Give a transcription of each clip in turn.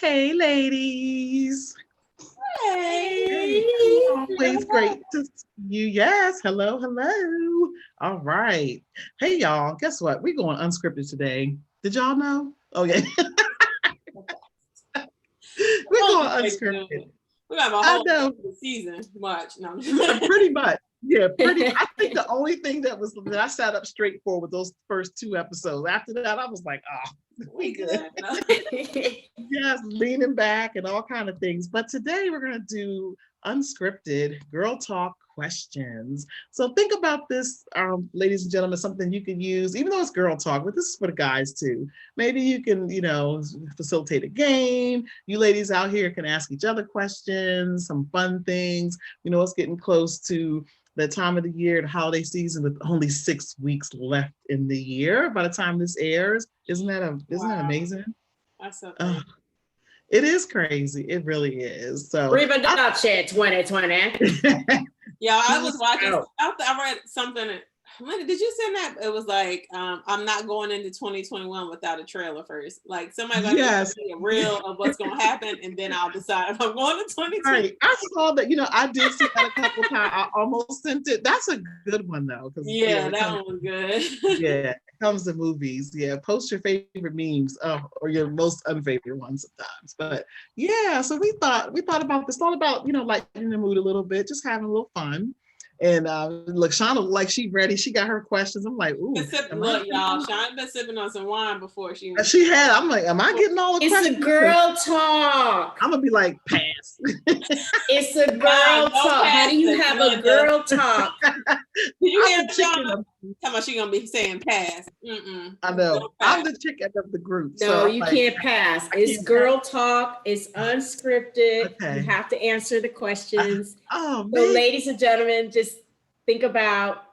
Hey, ladies. Hey. Always great to see you. Yes. Hello. Hello. All right. Hey, y'all. Guess what? We're going unscripted today. Did y'all know? Oh, yeah. We're going unscripted. We have a I whole know. season. Watch. No. Yeah, pretty much. Yeah, pretty. I think the only thing that I sat up straight for with those first two episodes. After that, I was like, we good. Yes, leaning back and all kind of things. But today we're gonna do unscripted girl talk questions. So think about this, ladies and gentlemen, something you can use, even though it's girl talk, but this is for the guys too. Maybe you can, facilitate a game. You ladies out here can ask each other questions, some fun things. It's getting close to the time of the year, the holiday season, with only 6 weeks left in the year by the time this airs. Isn't that amazing? That's so crazy. It is crazy. It really is. So Reproduction 2020. Yeah, I was watching. I read something. Lynda, did you send that? It was like, I'm not going into 2021 without a trailer first. Like somebody gonna see a reel of what's gonna happen, and then I'll decide if I'm going to 2020. Right. I saw that. I did see that a couple times. I almost sent it. That's a good one though. Yeah, that one was good. Yeah, it comes to movies. Yeah, post your favorite memes or your most unfavorite ones sometimes. But yeah, so we thought about this. All about lightening the mood a little bit, just having a little fun. And look, Shauna, like she ready. She got her questions. I'm like, ooh. Look, y'all, Shauna been sipping on some wine before she had. I'm like, am I getting all the questions? It's a girl talk. I'm gonna be like, pass. It's a girl talk. How do you have a girl talk? You hear Shauna? Come on, she gonna be saying pass. I know. I'm the chicken of the group. No, so you can't pass. It's girl talk. It's unscripted. Okay. You have to answer the questions. So, ladies and gentlemen, just think about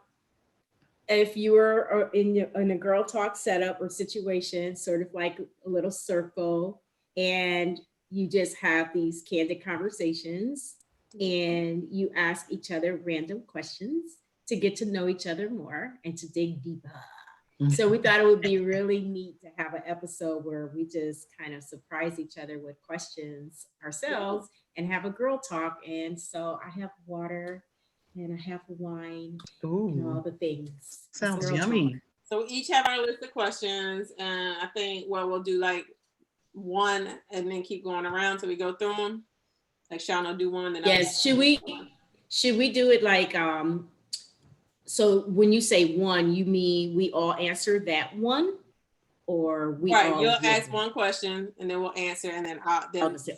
if you were in a girl talk setup or situation, sort of like a little circle, and you just have these candid conversations, and you ask each other random questions to get to know each other more and to dig deeper. So we thought it would be really neat to have an episode where we just kind of surprise each other with questions ourselves and have a girl talk. And so I have water and I have wine and all the things. Sounds yummy. Talk. So we each have our list of questions, and I think we'll do like one and then keep going around till we go through them. Like Shauna will do one. Then yes. Should we do it like so when you say one, you mean we all answer that one, or we all you'll ask one question and then we'll answer, and then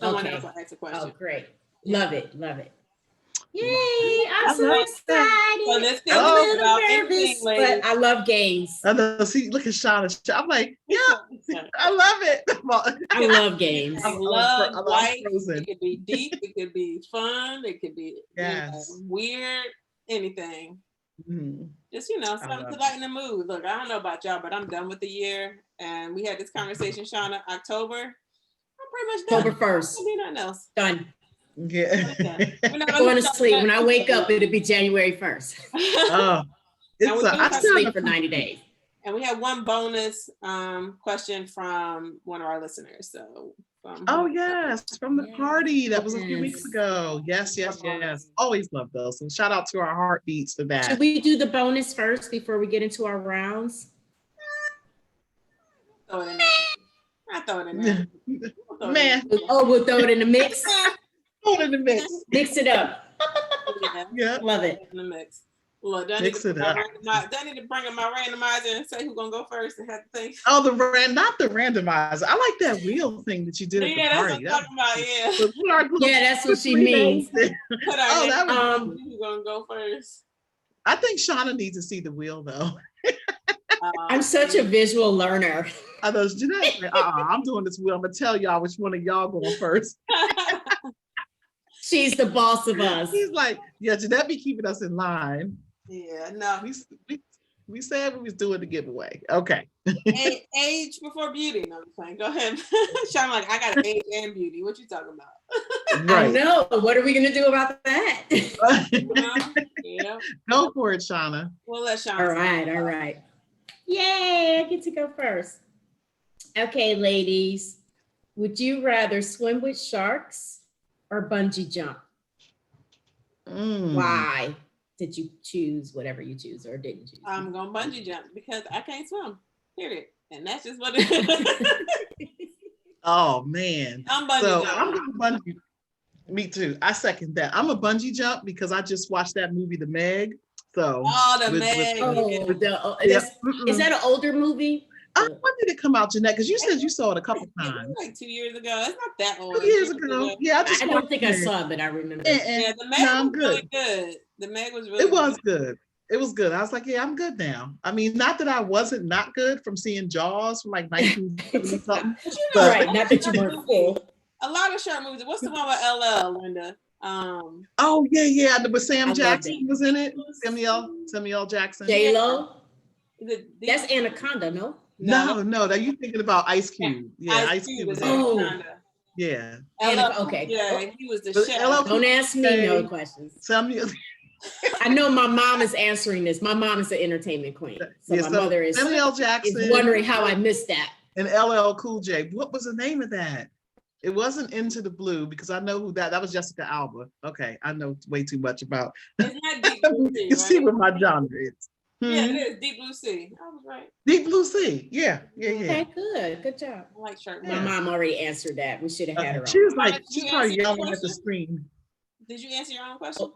someone else will ask a question. Oh, great. Love it. Yay, I'm so excited. So let's I'm a little nervous, but I love games. I know. See, look at Shauna. I'm like, yeah, I love it. I love games. I love life. It could be deep. It could be fun. It could be weird. Anything. Mm-hmm. Just something to lighten the mood. Look, I don't know about y'all, but I'm done with the year, and we had this conversation, Shauna, October. I'm pretty much done. October 1st. I'll do nothing else. Done. Yeah. I'm going to sleep. When I wake up, it'll be January 1st. Oh, I sleep for 90 days. And we have one bonus question from one of our listeners. So. Yes, from the party that was a few weeks ago. Yes. Always love those. So shout out to our heartbeats for that. Should we do the bonus first before we get into our rounds? Throw it in there. I throw it in there. Man. We'll throw it in the mix. Throw it in the mix. Mix it up. Yeah. Love it. In the mix. Look, do I need to bring up my randomizer and say who's gonna go first and have to think? Oh, not the randomizer. I like that wheel thing that you did at the party. That's what I'm talking about. Yeah, that's what she means. Who's gonna go first? I think Shauna needs to see the wheel though. I'm such a visual learner. I know Jeanette. I'm doing this wheel. I'm gonna tell y'all which one of y'all going first. She's the boss of us. He's like, yeah, Jeanette be keeping us in line. Yeah, no. We said we was doing the giveaway. Okay. Age before beauty. No, I'm playing. Go ahead. Shauna, like, I got age and beauty. What you talking about? Right. I know. What are we gonna do about that? Yeah. Go for it, Shauna. We'll let Shauna. All right. Yay! I get to go first. Okay, ladies. Would you rather swim with sharks or bungee jump? Why did you choose whatever you choose or didn't choose? I'm going to bungee jump because I can't swim, period. And that's just what it is. Oh, man. I'm bungee jumping. I'm going to bungee. Me too. I second that. I'm a bungee jump because I just watched that movie, The Meg. So. The Meg. Is that an older movie? When did it come out, Jeanette? Because you said you saw it a couple times. Like 2 years ago. It's not that old. 2 years ago. Yeah, I don't think I saw it, but I remember. Yeah, The Meg was really good. The Meg was really good. It was good. It was good. I was like, yeah, I'm good now. I mean, not that I wasn't not good from seeing Jaws from like 1970 something. Right, not that you weren't full. A lot of shark movies. What's the one with LL, Lynda? Oh yeah, but Sam Jackson was in it. Samuel Jackson. J-Lo. That's Anaconda, no? No. Now you thinking about Ice Cube? Yeah, Ice Cube was Anaconda. Yeah. Okay. Yeah, he was the chef. Don't ask me no questions. Samuel. I know my mom is answering this. My mom is an entertainment queen, so my mother is Samuel Jackson is wondering how I missed that. And LL Cool J. What was the name of that? It wasn't Into the Blue because I know who that was. Jessica Alba. Okay, I know way too much about. It's not Deep Blue Sea, you see what my genre is. Yeah, it is Deep Blue Sea. I was right. Deep Blue Sea. Yeah. Okay, good job. I like shark. My mom already answered that. We should have had her. She was like, she's probably yelling at the screen. Did you answer your own question?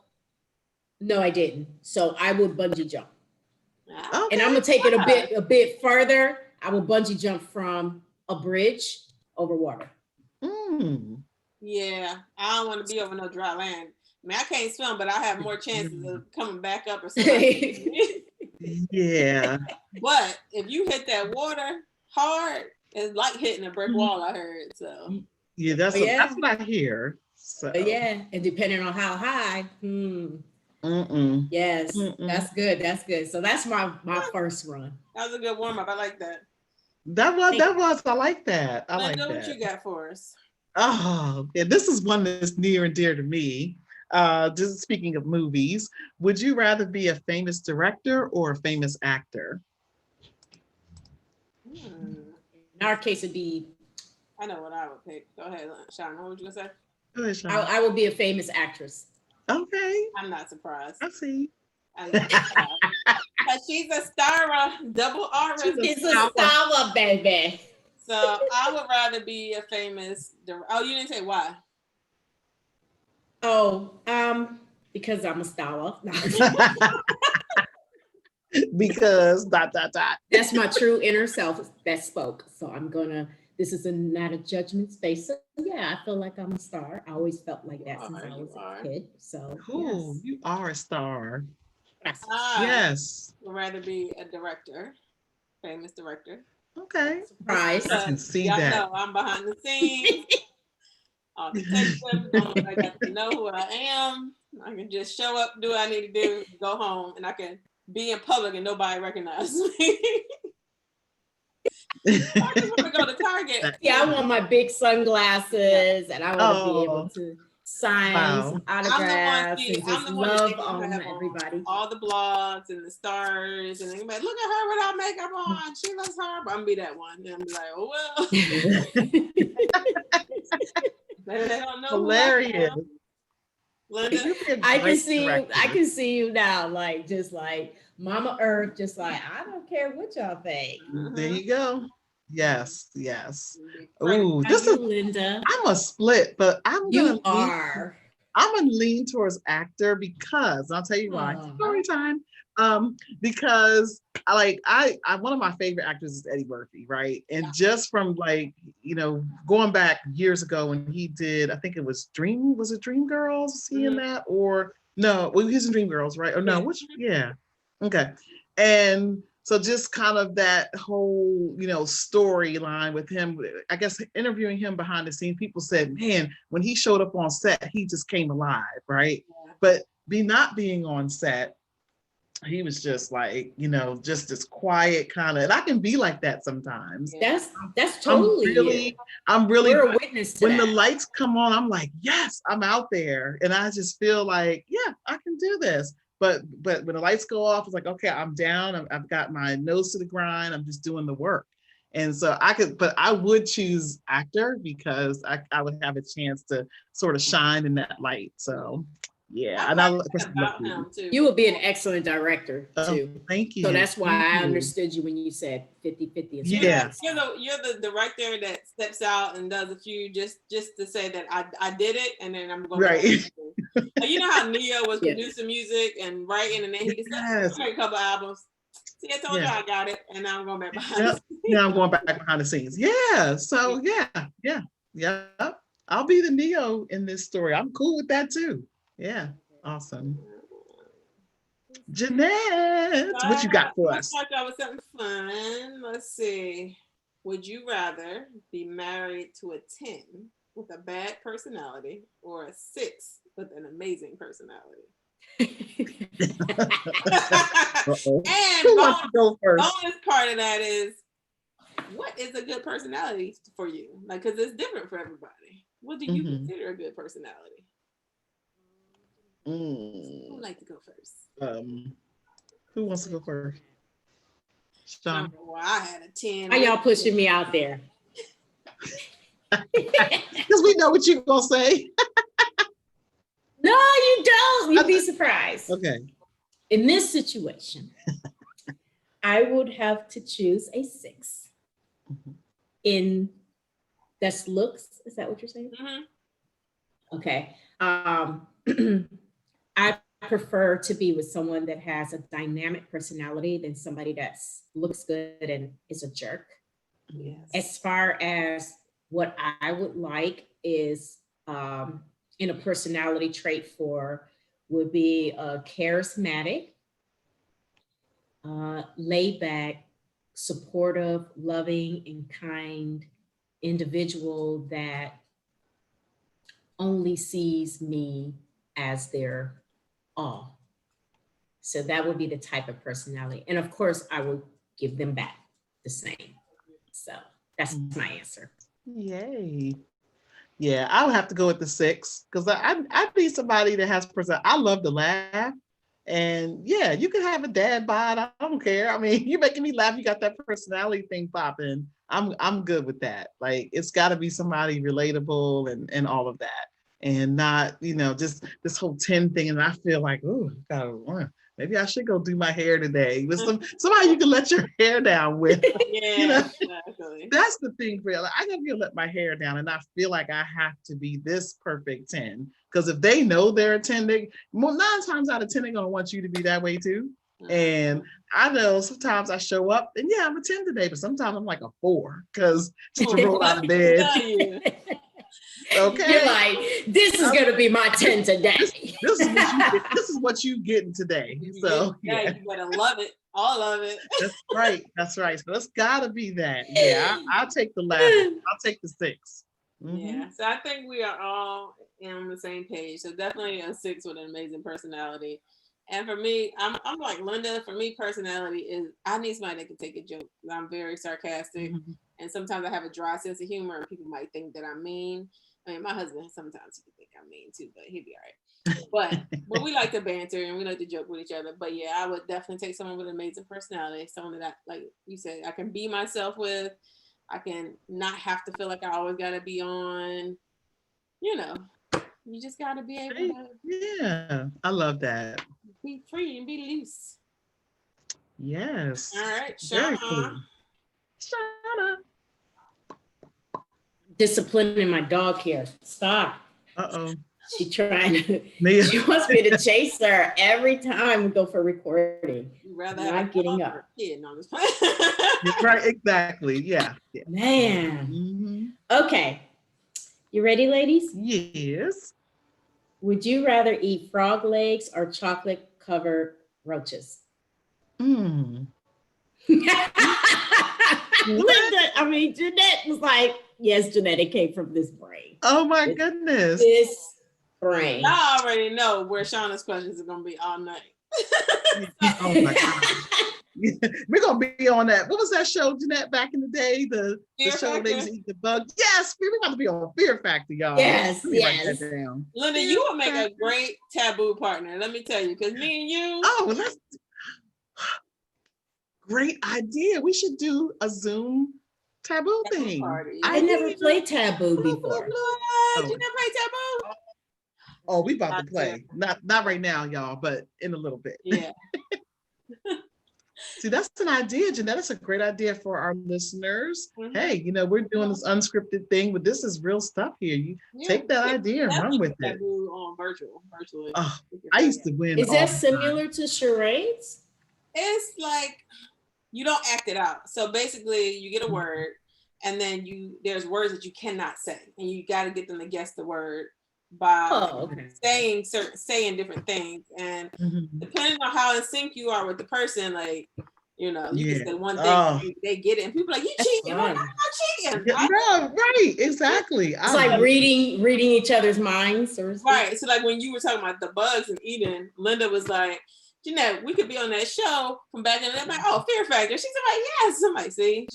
No, I didn't. So I would bungee jump. Okay. And I'm gonna take it a bit further. I will bungee jump from a bridge over water. Yeah, I don't want to be over no dry land. I mean, I can't swim, but I have more chances of coming back up or something. Yeah. But if you hit that water hard, it's like hitting a brick wall, I heard. So yeah, that's what I hear. So yeah, and depending on how high, yes, that's good. That's good. So that's my first run. That was a good warm up. I like that. That was. I like that. I like that. What you got for us? Oh, yeah, this is one that's near and dear to me. Just speaking of movies, would you rather be a famous director or a famous actor? In our case, it'd be. I know what I would pick. Go ahead, Shauna. What were you gonna say? Go ahead, Shauna. I would be a famous actress. Okay. I'm not surprised. I see. She's a star, double R. She's a star, baby. So I would rather be a famous. Oh, you didn't say why? Oh, because I'm a star. Because ... That's my true inner self that spoke. So I'm gonna. This is not a judgment space. So yeah, I feel like I'm a star. I always felt like that since I was a kid. So cool. Yes. You are a star. Yes. I'd rather be a director, famous director. Okay. Surprise. I can see y'all that. Know I'm behind the scenes. All the text I got to know who I am. I can just show up, do what I need to do, go home, and I can be in public and nobody recognizes me. I just want to go to Target. Yeah, I want my big sunglasses, and I want to be able to sign some autographs and just love on everybody. All the blogs and the stars, and anybody look at her without makeup on. She looks her, but I'm gonna be that one. And I'm be like, oh well. Maybe they don't know. Hilarious. Lynda, I can see you now, like just like Mama Earth, just like I don't care what y'all think. There you go. Yes. Ooh, this is Lynda. I'm a split, but I'm gonna lean towards actor because I'll tell you why. Story time. Because I one of my favorite actors is Eddie Murphy, right? And just from going back years ago when he did, I think it was Dreamgirls, was he in that? Or no, well, he was in Dreamgirls, right? Or no, okay. And so just kind of that whole, storyline with him, I guess interviewing him behind the scenes, people said, man, when he showed up on set, he just came alive, right? Yeah. But not being on set, he was just like, just this quiet kind of, and I can be like that sometimes. That's totally. I'm really we're a witness to when that. The lights come on, I'm like, yes, I'm out there. And I just feel like, yeah, I can do this. But when the lights go off, it's like, okay, I'm down. I've got my nose to the grind. I'm just doing the work. And so but I would choose actor because I would have a chance to sort of shine in that light. So yeah, and you would be an excellent director too. Thank you. So that's why I understood you when you said 50-50. Yeah, you're the director that steps out and does a few just to say that I did it, and then I'm going right. You know how Neo was producing music and writing, and then he just made a couple albums. See, I told you I got it, and now I'm going back behind the scenes. Now I'm going back behind the scenes. Yeah. So yeah. I'll be the Neo in this story. I'm cool with that too. Yeah. Awesome. Jeanette, what you got for us? I thought that was something fun. Let's see. Would you rather be married to a 10 with a bad personality or a 6 with an amazing personality? And who wants to go first? Bonus part of that is, what is a good personality for you? Like, because it's different for everybody. What do you consider a good personality? Who would like to go first? Who wants to go first? Shauna. Well, I had a 10. Why y'all pushing me out there? Because we know what you're gonna say. No, you don't. You'd be surprised. Okay. In this situation, I would have to choose a 6. In that's looks. Is that what you're saying? Okay. I prefer to be with someone that has a dynamic personality than somebody that looks good and is a jerk. Yes. As far as what I would like is in a personality trait would be a charismatic, laid back, supportive, loving, and kind individual that only sees me as their all. So that would be the type of personality. And of course, I would give them back the same. So that's my answer. Yay. Yeah, I would have to go with the 6 because I'd be somebody that has personality. I love to laugh. And yeah, you can have a dad bod. I don't care. I mean, you're making me laugh. You got that personality thing popping. I'm good with that. Like, it's got to be somebody relatable and all of that. And not, just this whole 10 thing. And I feel like, oh, maybe I should go do my hair today with somebody you can let your hair down with. Yeah, exactly. That's the thing for you. Like, I gotta be able to let my hair down, and I feel like I have to be this perfect 10. Because if they know they're a 10, 9 times out of 10, they're gonna want you to be that way too. And I know sometimes I show up and I'm a 10 today, but sometimes I'm like a 4 because just to roll out of bed. Okay. You're like, this is going to be my 10 today. This is what you getting today. So you better love it. All of it. That's right. So it's got to be that. Yeah, I'll take the latter. I'll take the 6. Yeah. So I think we are all on the same page. So definitely a 6 with an amazing personality. And for me, I'm like Lynda. For me, personality is, I need somebody that can take a joke. I'm very sarcastic. And sometimes I have a dry sense of humor, and people might think that I'm mean. I mean, my husband, sometimes he can think I'm mean too, but he'd be all right. But we like to banter and we like to joke with each other. But yeah, I would definitely take someone with an amazing personality, someone that, like you said, I can be myself with. I can not have to feel like I always got to be on. You just got to be able to. Yeah, I love that. Be free and be loose. Yes. All right, Shauna. Cool. Shauna. Disciplining my dog here. Stop. She wants me to chase her every time we go for recording. You'd rather not getting up. Right, exactly. Yeah. Man. Okay. You ready, ladies? Yes. Would you rather eat frog legs or chocolate covered roaches? Jeanette was like, yes, Jeanette, it came from this brain. Oh my goodness. This brain. I already know where Shauna's questions are going to be all night. Oh my God. We're going to be on that. What was that show, Jeanette, back in the day? The show they used to eat the bug. Yes, we're going to be on Fear Factor, y'all. Yes. Lynda, you would make a great taboo partner. Let me tell you, because me and you. Oh, that's great idea. We should do a Zoom taboo thing. I never played taboo before. What? You never played taboo? Oh, we about to play. Not right now, y'all, but in a little bit. Yeah. See, that's an idea, Jeanette. That's a great idea for our listeners. Hey, we're doing this unscripted thing, but this is real stuff here. You take that idea and run with it. On virtually. Oh, I used to win. Is that similar to charades? It's like you don't act it out. So basically, you get a word, and then there's words that you cannot say, and you got to get them to guess the word by saying different things, and depending on how in sync you are with the person, like you can say one thing, they get it, and people are like, you cheating. I'm not cheating. No, right, exactly. It's like reading each other's minds, or right. So like when you were talking about the bugs and Eden, Lynda was like, Jeanette, we could be on that show from back in the day. I'm like, oh, Fear Factor. She's like, yes. Somebody see.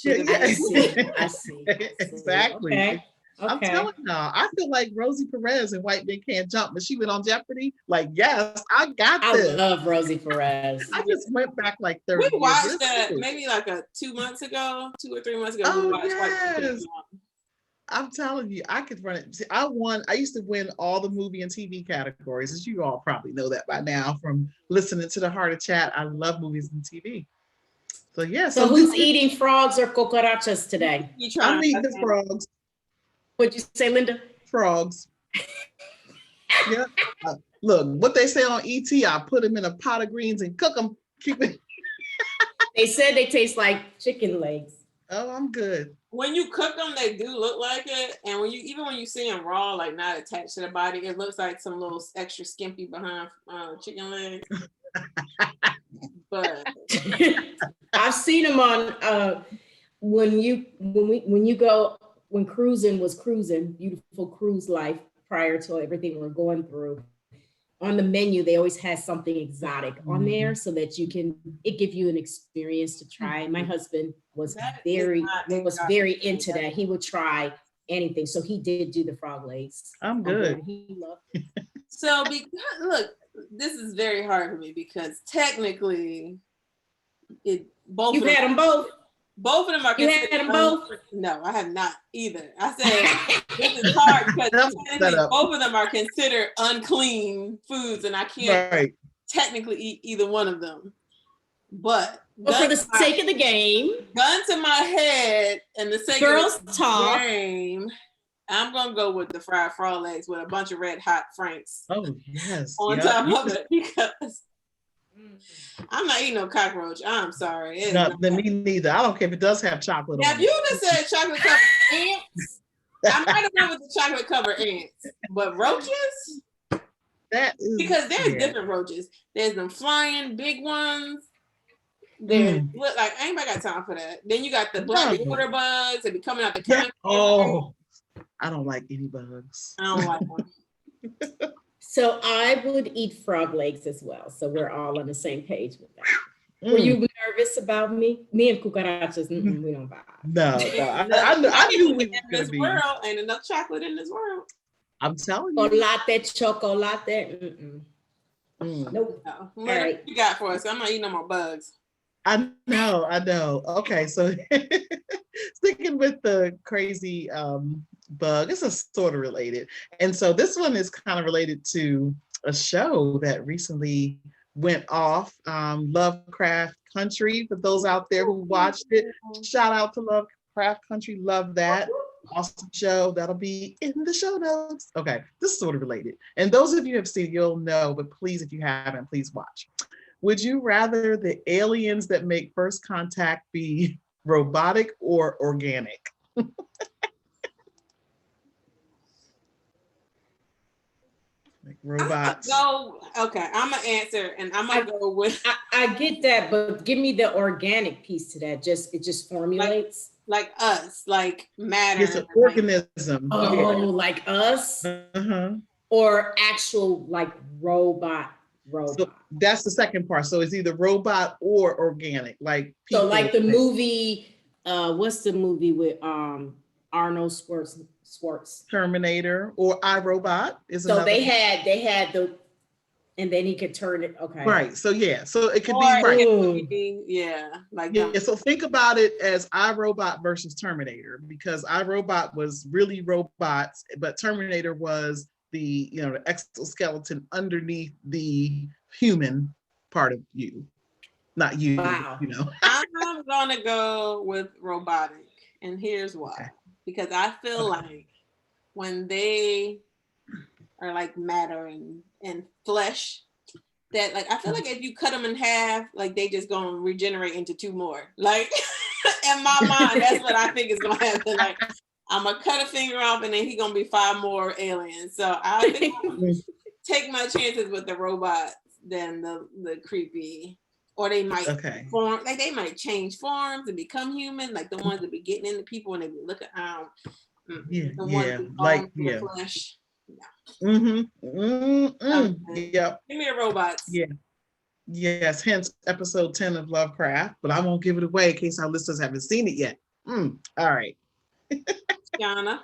I see. Exactly. Okay. I'm telling y'all, I feel like Rosie Perez and White Men Can't Jump, but she went on Jeopardy. Like, yes, I got this. I love Rosie Perez. I just went back like 30 years. We watched that maybe like 2 months ago, 2 or 3 months ago. Oh, we watched yes. White Men Can't Jump. I'm telling you, I could run it. See, I used to win all the movie and TV categories, as you all probably know that by now from listening to the Heart of Chat. I love movies and TV. So yeah. So who's eating frogs or cucarachas today? I'm eating the frogs. What'd you say, Lynda? Frogs. Yeah. Look, what they say on ET, I put them in a pot of greens and cook them. Keep it. They said they taste like chicken legs. Oh, I'm good. When you cook them, they do look like it. And when you see them raw, like not attached to the body, it looks like some little extra skimpy behind chicken legs. But I've seen them on when cruising was cruising, beautiful cruise life prior to everything we're going through. On the menu, they always had something exotic on there so that it give you an experience to try. My husband was very into that. He would try anything. So he did do the frog legs. I'm good. He loved it. So look, this is very hard for me because technically you've had them both. Both of them are considered. You had them both? No, I have not either. I said this is hard because both of them are considered unclean foods, and I can't technically eat either one of them. But for the sake of the game, gun to my head, and the sake of the game, I'm gonna go with the fried frog legs with a bunch of red hot Franks. Oh yes, on top of it because. I'm not eating no cockroach. I'm sorry. No, me neither. I don't care if it does have chocolate. Now, if you would have said chocolate covered ants, I might have gone with the chocolate covered ants. But roaches? That is because there's different roaches. There's them flying big ones. Look like anybody got time for that. Then you got the black water bugs that be coming out the concrete. Oh, I don't like any bugs. I don't like one. So I would eat frog legs as well. So we're all on the same page with that. Were you nervous about me? Me and cucarachas, we don't vibe. No. I knew we were in this world. Ain't enough chocolate in this world. I'm telling you. Chocolate. Nope. No. What right. You got for us? I'm not eating no more bugs. I know. Okay, so sticking with the crazy bug, it's a sort of related. And so this one is kind of related to a show that recently went off, Lovecraft Country. For those out there who watched it, shout out to Lovecraft Country. Love that. Awesome show. That'll be in the show notes. Okay, this is sort of related. And those of you who have seen, you'll know, but please, if you haven't, please watch. Would you rather the aliens that make first contact be robotic or organic? Like robots. I'm gonna answer, and I'm gonna go with. I get that, but give me the organic piece to that. It just formulates like us, like matter. It's an organism. Like us, or actual like robot. So that's the second part. So it's either robot or organic, like people. So like the movie, what's the movie with Arnold Schwartz? Terminator or iRobot is. So they had the And then he could turn it. Okay. Right. So yeah. So it could be right. Like yeah. So think about it as iRobot versus Terminator, because iRobot was really robots, but Terminator was the the exoskeleton underneath the human part of you, not you. Wow. I'm gonna go with robotic, and here's why. Okay. Because I feel like when they are like matter and flesh, that like I feel like if you cut them in half, like they just gonna regenerate into 2 more. Like in my mind, that's what I think is gonna happen. Like I'm gonna cut a finger off, and then he's gonna be 5 more aliens. So I think I'll take my chances with the robots than the creepy. Or they might form, like they might change forms and become human, like the ones that be getting into people and they be looking the ones that like the flesh. Yep. Give me a robot. Yeah. Yes, hence episode 10 of Lovecraft, but I won't give it away in case our listeners haven't seen it yet. All right. Shauna.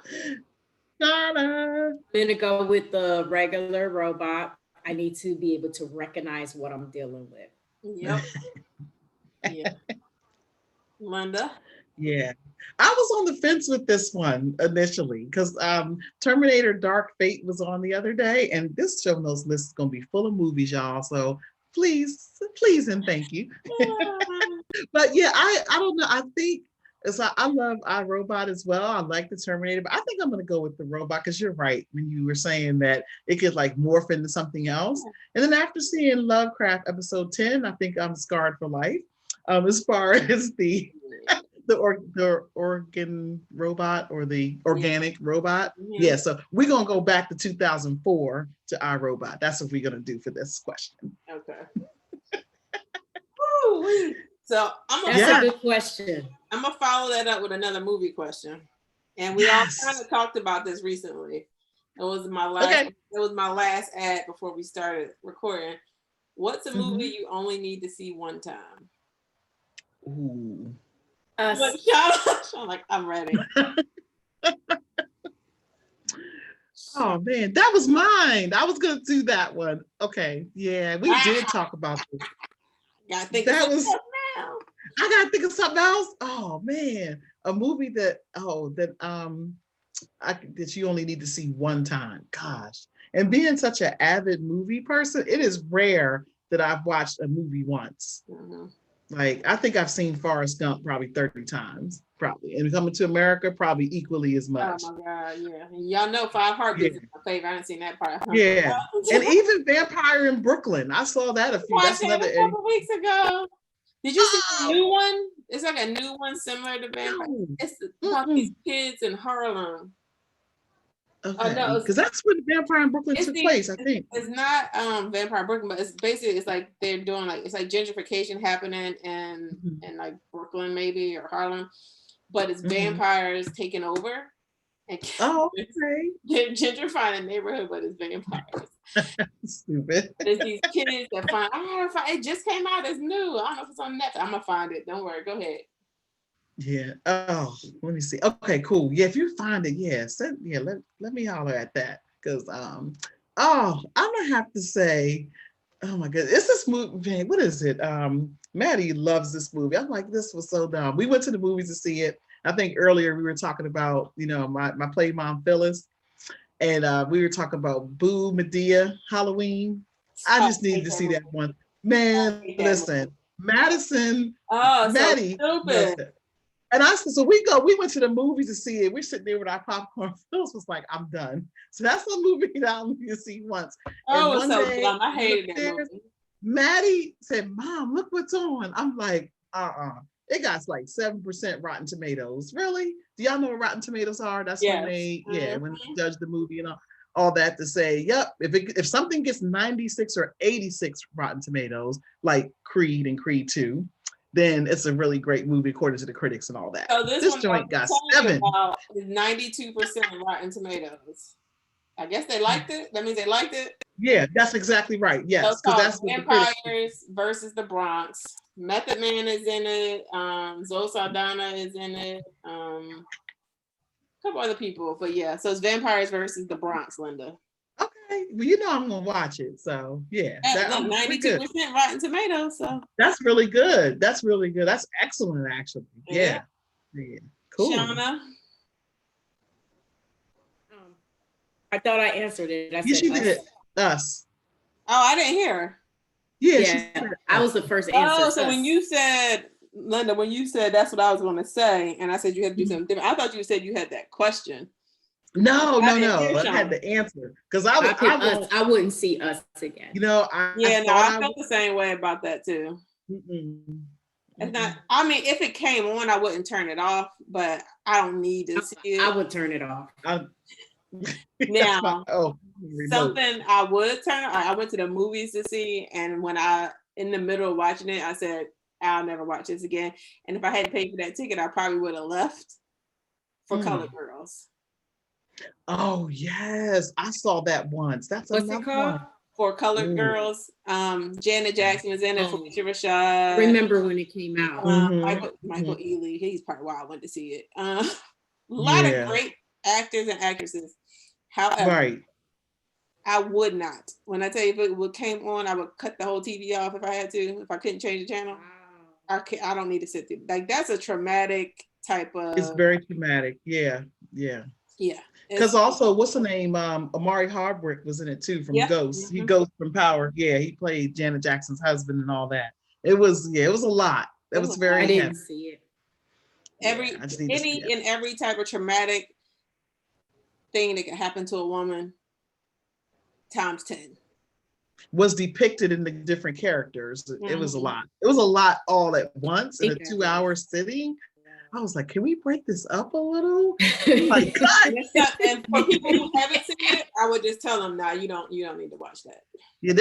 I'm gonna go with the regular robot. I need to be able to recognize what I'm dealing with. Yep. Yeah. Lynda. Yeah. I was on the fence with this one initially because Terminator Dark Fate was on the other day, and this show knows list is going to be full of movies, y'all. So please and thank you. But yeah, I don't know. I think I love iRobot as well. I like the Terminator, but I think I'm going to go with the robot because you're right when you were saying that it could like morph into something else. And then after seeing Lovecraft episode 10, I think I'm scarred for life. As far as the organ robot or the organic robot. Yeah, so we're going to go back to 2004 to iRobot. That's what we're going to do for this question. Okay. So that's a good question. I'm going to follow that up with another movie question. And we all kind of talked about this recently. It was my last. It was my last ad before we started recording. What's a movie you only need to see one time? Ooh. Shauna, like, I'm ready. Oh man, that was mine. I was gonna do that one. Okay, yeah, we did talk about this. I gotta think of something else. Oh man, a movie that you only need to see one time. Gosh, and being such an avid movie person, it is rare that I've watched a movie once. Like I think I've seen Forrest Gump probably 30 times, probably, and Coming to America probably equally as much. Oh my God, yeah. And y'all know 5 Heartbeats is my favorite. I haven't seen that part. Yeah, and even Vampire in Brooklyn, I saw that a couple weeks ago. Did you see the new one? It's like a new one similar to Vampire. It's about these kids in Harlem. Okay, because that's when Vampire in Brooklyn took place, I think. It's not Vampire Brooklyn, but it's basically like they're doing like it's like gentrification happening in like Brooklyn maybe or Harlem, but it's vampires taking over. And they're gentrifying the neighborhood, but it's vampires. Stupid. There's these kids that find. It just came out as new. I don't know if it's on Netflix. I'm gonna find it. Don't worry. Go ahead. Yeah. Oh, let me see. Okay, cool. Yeah, if you find it, let me holler at that. Because I'm gonna have to say, oh my goodness, it's this movie. What is it? Maddie loves this movie. I'm like, this was so dumb. We went to the movies to see it. I think earlier we were talking about, my play mom Phyllis, and we were talking about Boo Medea Halloween. I just needed to see that one. Man, listen, Madison. Oh, Maddie. So stupid. And I said, so we went to the movies to see it. We're sitting there with our popcorn. Phyllis was like, I'm done. So that's a movie that I only need to see once. Oh, it's so dumb. I hated that movie. Maddie said, Mom, look what's on. I'm like, It got like 7% Rotten Tomatoes. Really? Do y'all know what Rotten Tomatoes are? That's when they, when they judge the movie and all that to say, yep, if something gets 96 or 86 Rotten Tomatoes, like Creed and Creed 2, then it's a really great movie according to the critics and all that. So this joint got 7. 92% Rotten Tomatoes. I guess they liked it. That means they liked it. Yeah, that's exactly right. Yes, because that's Vampires versus the Bronx. Method Man is in it. Zoe Saldana is in it. A couple other people, but yeah. So it's Vampires versus the Bronx, Lynda. Okay. Okay. Well, you know I'm gonna watch it. So yeah. That, 92% Rotten Tomatoes. So that's really good. That's really good. That's excellent, actually. Yeah. Cool. Shauna. I thought I answered it. I said she did. Us. Oh, I didn't hear her. Yeah, I was the first answer. Oh, so when you said, Lynda, when you said that's what I was going to say, and I said you had to do something different, I thought you said you had that question. No. I had the answer because I wouldn't see Us again. You know, I felt the same way about that too. It's not. I mean, if it came on, I wouldn't turn it off, but I don't need to see it. I would turn it off. Now, something I would turn. I went to the movies to see, and when in the middle of watching it, I said, "I'll never watch this again." And if I hadn't paid for that ticket, I probably would have left for Colored Girls. Oh yes, I saw that once. That's what's it called? One. For Colored Girls. Janet Jackson was in it. Felicia Rashad. I remember when it came out. Michael Ealy. He's part why I went to see it. A lot of great actors and actresses. However, I would not. When I tell you if it came on, I would cut the whole TV off if I had to. If I couldn't change the channel, I don't need to sit there. Like that's a traumatic type of. It's very traumatic. Yeah. Because also, what's the name? Amari Hardwick was in it too from Ghost. He Ghost from Power. Yeah, he played Janet Jackson's husband and all that. It was a lot. It was very. I didn't see it. Every type of traumatic thing that can happen to a woman times 10 was depicted in the different characters. It was a lot. It was a lot all at once in a 2-hour sitting. I was like, can we break this up a little? My God. And for people who haven't seen it, I would just tell them, you don't need to watch that. Yeah,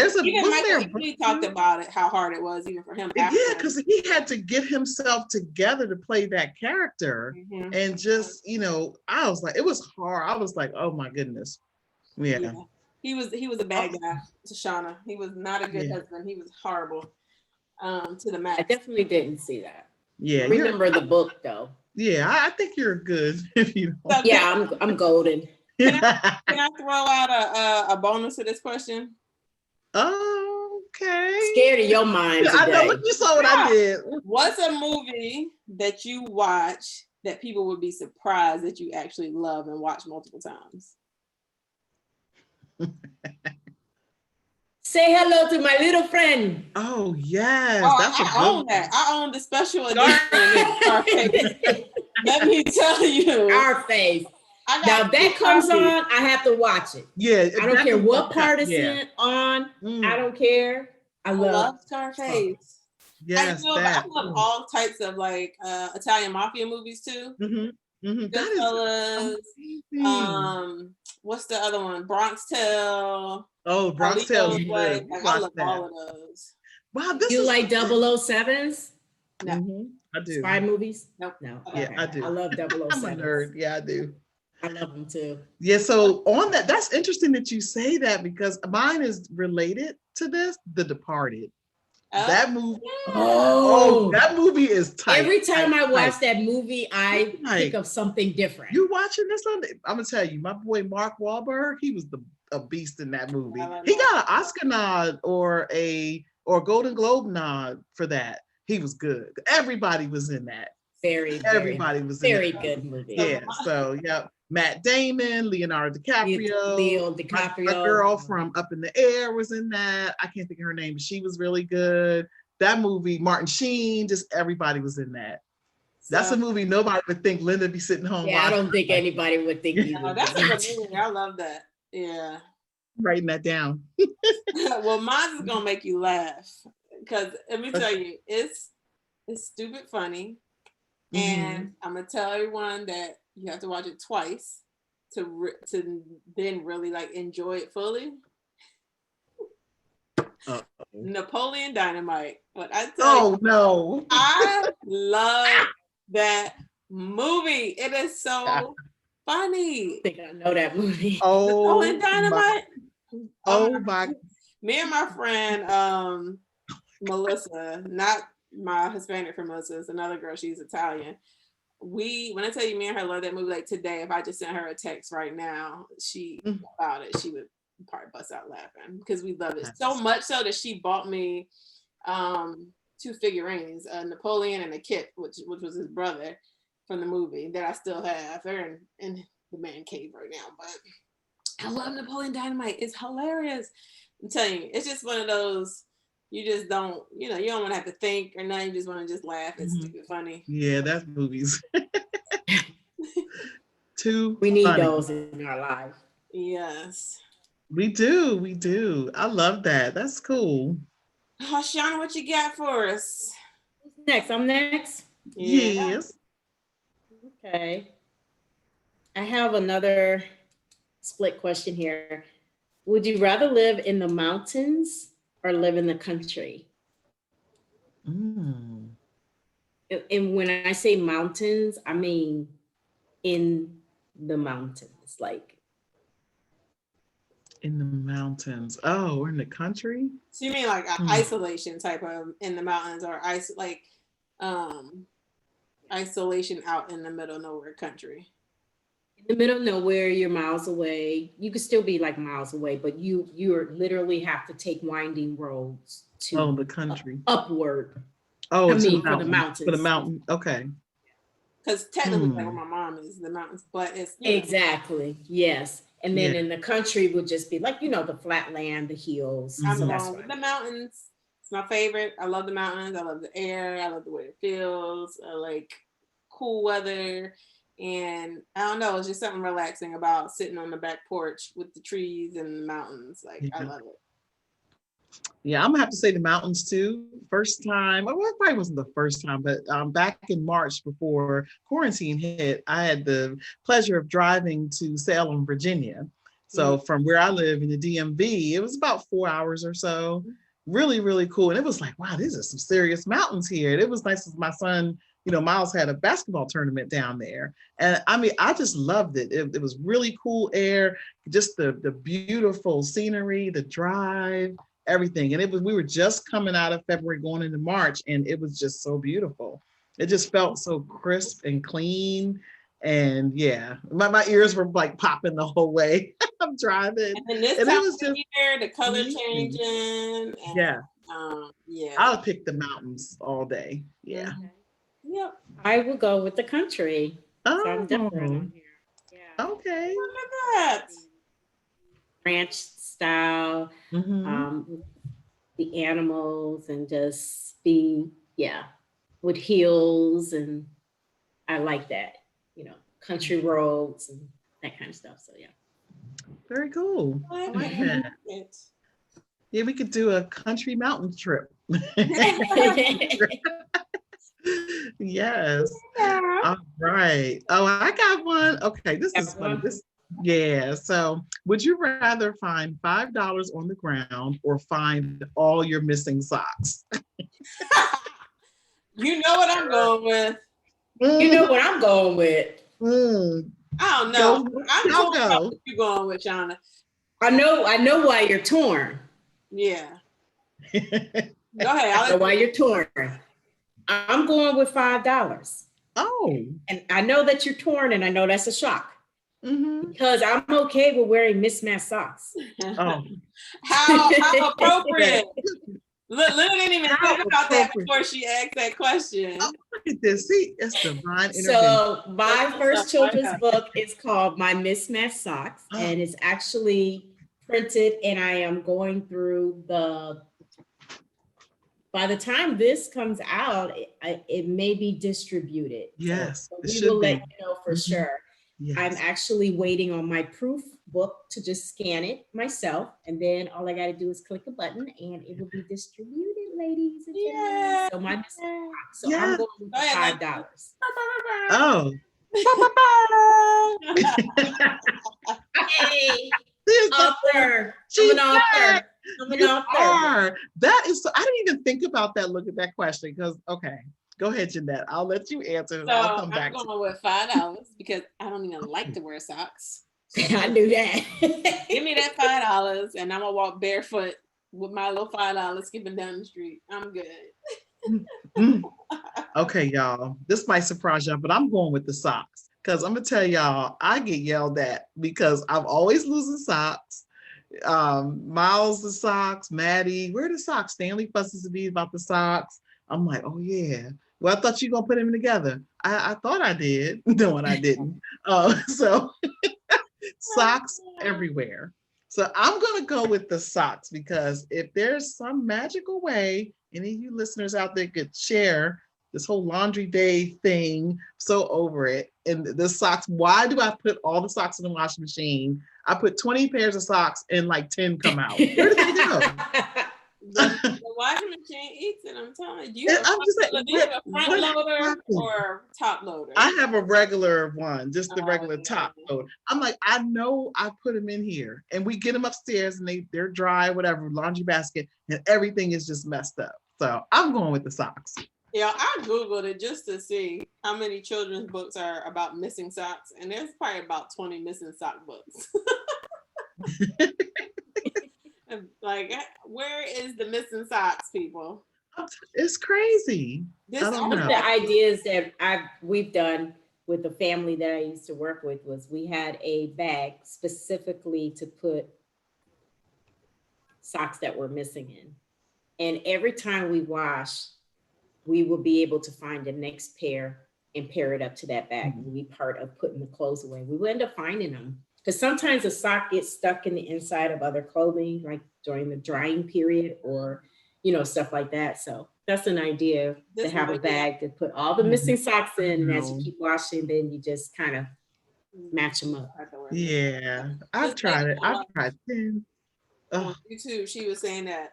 he talked about it, how hard it was even for him. Yeah, because he had to get himself together to play that character. And just, I was like, it was hard. I was like, oh my goodness. Yeah. He was a bad guy to Shauna. He was not a good husband. He was horrible to the max. I definitely didn't see that. Yeah, I remember the book though. Yeah, I think you're good. If you know. Yeah, I'm golden. Can I throw out a bonus to this question? Okay. Scared of your mind today. I know. Look, you saw what I did. What's a movie that you watch that people would be surprised that you actually love and watch multiple times? Say hello to my little friend. Oh yes, I own that. I own the special edition. Let me tell you, our face. Now that comes on, I have to watch it. Yeah, I don't care what part it's on. I don't care. I love Scarface. Yes, I love all types of like Italian mafia movies too. Goodfellas. What's the other one? Bronx Tale. Oh, Bronx Tale. I love all of those. Wow, you like 007s? No, I do. Spy movies? Nope. No. Yeah, I do. I love 007s. I'm a nerd. Yeah, I do. I love them too. Yeah, so on that's interesting that you say that because mine is related to this, The Departed. That movie. Oh, that movie is tight. Every time I watch that movie, I think of something different. You watching this one? I'm gonna tell you, my boy Mark Wahlberg, he was a beast in that movie. He got an Oscar nod or a Golden Globe nod for that. He was good. Everybody was in that. Everybody was in very that good movie. Yeah. So Matt Damon, Leonardo DiCaprio, my girl from Up in the Air was in that. I can't think of her name, but she was really good. That movie, Martin Sheen, just everybody was in that. That's a movie nobody would think Lynda be sitting home watching. I don't think anybody would think either. That's a good movie. I love that. Yeah. Writing that down. Well, mine is gonna make you laugh because let me tell you, it's stupid funny, and I'm gonna tell everyone that you have to watch it twice to then really like enjoy it fully. Napoleon Dynamite. But I tell you, no! I love that movie. It is so funny. I think I know that movie. Napoleon Dynamite. My! Me and my friend Melissa, not my Hispanic friend Melissa, is another girl. She's Italian. When I tell you, me and her love that movie. Like today, if I just sent her a text right now, about it, she would probably bust out laughing because we love it so much so that she bought me 2 figurines, a Napoleon and a Kit, which was his brother from the movie that I still have. They're in the man cave right now, but I love Napoleon Dynamite. It's hilarious. I'm telling you, it's just one of those, you just don't, you don't want to have to think or nothing. You just want to just laugh. It's stupid funny. Yeah, that's movies. Too We need funny. those in our life. Yes. We do. I love that. That's cool. Oh, Shauna, what you got for us? Who's next? I'm next? Yeah. Yes. Okay. I have another split question here. Would you rather live in the mountains or live in the country? And when I say mountains, I mean in the mountains, like in the mountains. Oh, we're in the country. So you mean like isolation type of in the mountains, or isolation out in the middle of nowhere country? In the middle of nowhere, you're miles away. You could still be like miles away, but you literally have to take winding roads to the country upward. Oh, I mean, for the mountains. For the mountain. Okay. Because technically, like where my mom is, the mountains, but it's exactly yes. And then in the country would just be like the flat land, the hills. I'm along with the mountains. It's my favorite. I love the mountains. I love the air. I love the way it feels. I like cool weather. And I don't know, it's just something relaxing about sitting on the back porch with the trees and the mountains. Like, I love it. Yeah, I'm gonna have to say the mountains too. First time, well, it probably wasn't the first time, but back in March before quarantine hit, I had the pleasure of driving to Salem, Virginia. So from where I live in the DMV, it was about 4 hours or so. Really, really cool. And it was like, wow, these are some serious mountains here. And it was nice as my son, Miles had a basketball tournament down there. And I mean, I just loved it. It was really cool air, just the beautiful scenery, the drive, everything. And we were just coming out of February going into March, and it was just so beautiful. It just felt so crisp and clean. And yeah, my ears were like popping the whole way. I'm driving. And this time it was just year, the color changing. And, I'll pick the mountains all day. Yeah. Yep. I would go with the country. Oh, so I'm different on here. Yeah. Okay. Look at that. Ranch style, the animals, and just be with hills, and I like that, country roads and that kind of stuff. So yeah. Very cool. I like that. Yeah, we could do a country mountain trip. Yes. Yeah. All right. Oh, I got one. Okay, this is funny. So would you rather find $5 on the ground or find all your missing socks? You know what I'm going with. You know what I'm going with. I don't know. I'll go. What you going with, Shauna? I know why you're torn. Yeah. Go ahead. I know why you're torn. I'm going with $5. Oh. And I know that you're torn, and I know that's a shock. Because I'm okay with wearing mismatched socks. Oh. How appropriate. Lynda didn't even think about that before she asked that question. Oh, look at this. See, it's divine intervention. So my first children's book is called My Mismatched Socks, and it's actually printed, and I am going through by the time this comes out, it may be distributed. Yes, so we will let you know for sure. Yes. I'm actually waiting on my proof book to just scan it myself, and then all I got to do is click a button, and it will be distributed, ladies and gentlemen. So my so I'm going with $5. Oh. Hey, author. I'm an author. That is, I didn't even think about that. Look at that question, because go ahead, Jeanette. I'll let you answer. So I'll come back. I'm going with $5 because I don't even like to wear socks. I knew that. Give me that $5, and I'm gonna walk barefoot with my little $5 skipping down the street. I'm good. Okay, y'all. This might surprise y'all, but I'm going with the socks, because I'm gonna tell y'all, I get yelled at because I'm always losing socks. Miles the socks, Maddie, where are the socks? Stanley fusses at me about the socks. I'm like, oh yeah. Well, I thought you were gonna put them together. I thought I did. No, and I didn't. So socks everywhere. So I'm gonna go with the socks because if there's some magical way, any of you listeners out there could share this whole laundry day thing, so over it. And the socks, why do I put all the socks in the washing machine? I put 20 pairs of socks and like 10 come out. Where did they go? The washing machine eats it, I'm telling you. Do you have a front loader or top loader? I have a regular one, just the regular top loader. I'm like, I know I put them in here and we get them upstairs and they're dry, whatever, laundry basket, and everything is just messed up. So I'm going with the socks. Yeah, I Googled it just to see how many children's books are about missing socks. And there's probably about 20 missing sock books. Like, where is the missing socks, people? It's crazy. One of the ideas that we've done with the family that I used to work with was we had a bag specifically to put socks that were missing in. And every time we wash, we will be able to find the next pair and pair it up to that bag. It will be part of putting the clothes away. We will end up finding them. Because sometimes a sock gets stuck in the inside of other clothing, like during the drying period or, stuff like that. So that's an idea to have a bag to put all the missing socks in. And as you keep washing, then you just kind of match them up. Yeah, I've tried it. I've tried 10. On YouTube, she was saying that,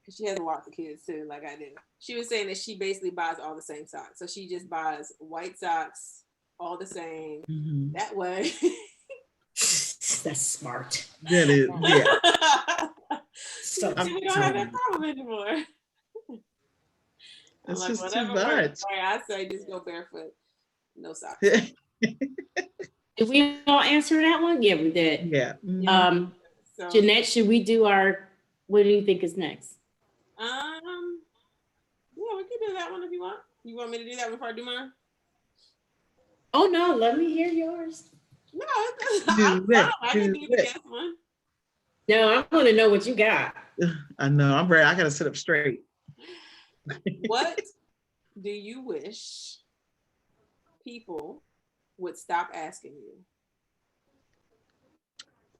because she has lots of kids too, like I do. She was saying that she basically buys all the same socks. So she just buys white socks, all the same. Mm-hmm. That way. That's smart. That is, yeah. So we don't have that problem anymore. It's like, just too much. I say just go barefoot, no socks. Did we all answer that one? Yeah, we did. Yeah. So, Jeanette, should we do what do you think is next? Yeah, we can do that one if you want. You want me to do that before I do mine? Oh no, let me hear yours. No, I can do the next one. No, I want to know what you got. I know. I'm ready. I got to sit up straight. What do you wish people would stop asking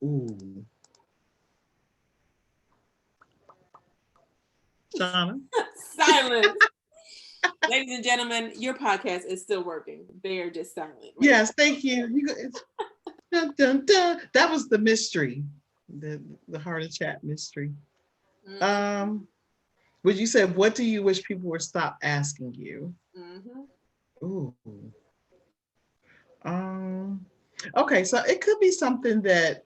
you? Ooh. Shauna? Silence. Ladies and gentlemen, your podcast is still working. They are just silent. Right? Yes, thank you. Dun, dun, dun. That was the mystery, the Heart of Chat mystery. Mm-hmm. Would you say, what do you wish people would stop asking you? Mm-hmm. Ooh. Okay, so it could be something that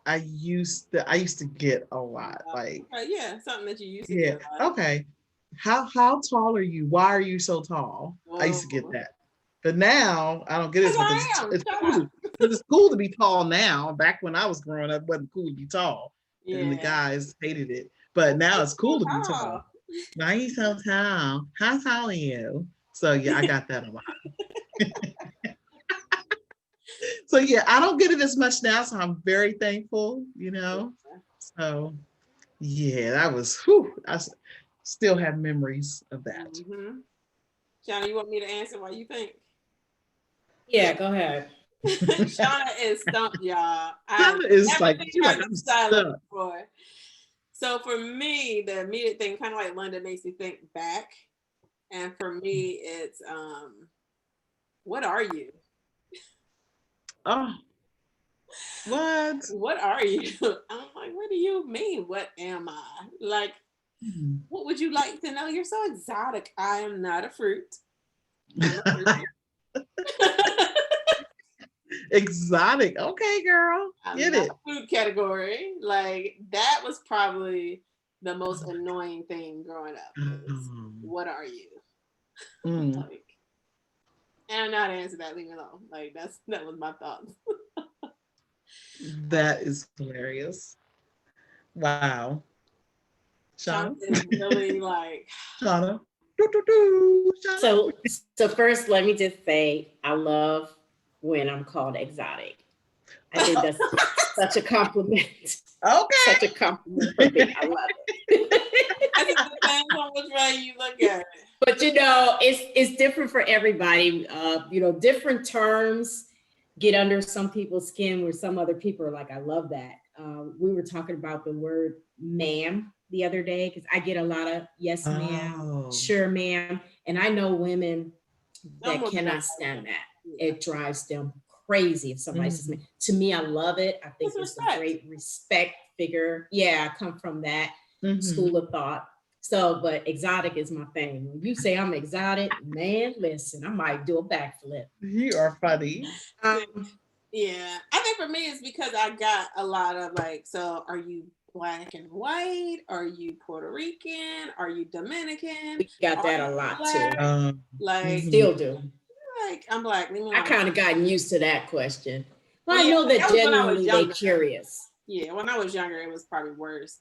I used to get a lot. Like something that you used to get a lot. Okay. How tall are you? Why are you so tall? Whoa. I used to get that. But now I don't get it because it's cool to be tall now. Back when I was growing up, it wasn't cool to be tall. Yeah. And the guys hated it. But now it's cool to be tall. Why are you so tall? How tall are you? So yeah, I got that a lot. So yeah, I don't get it as much now. So I'm very thankful, So yeah, that was I still have memories of that. Mm-hmm. Shauna, you want me to answer what you think? Yeah, go ahead. Shauna is stumped, y'all. Shauna is like, I'm silent before. So for me, the immediate thing, kind of like Lynda, makes me think back. And for me, it's what are you? Oh, what? What are you? I'm like, what do you mean? What am I? Like, what would you like to know? You're so exotic. I am not a fruit. Exotic. Okay, girl. Get it. Food category. Like, that was probably the most annoying thing growing up. What are you? Like, and I'm not answering that. Leave me alone. Like, that was my thoughts. That is hilarious. Wow. Shauna is really like Shauna. So first, let me just say I love when I'm called exotic. I think that's such a compliment. Okay. Such a compliment for me. I love it. I think it depends on which way you look at it. But you know, it's different for everybody. You know, different terms get under some people's skin where some other people are like, I love that. We were talking about the word ma'am the other day because I get a lot of yes, ma'am, sure, ma'am. And I know women that cannot stand that. It drives them crazy if somebody says, to me, I love it. I think it's a great respect figure. Yeah, I come from that school of thought. So, but exotic is my thing. When you say I'm exotic, man, listen, I might do a backflip. You are funny. Yeah, I think for me it's because I got a lot of like, so are you Black and white? Are you Puerto Rican? Are you Dominican? We got that a lot too. Like, still do. Like, I'm Black. I kind of gotten used to that question. Well, I know that genuinely they're curious. Yeah, when I was younger, it was probably worse.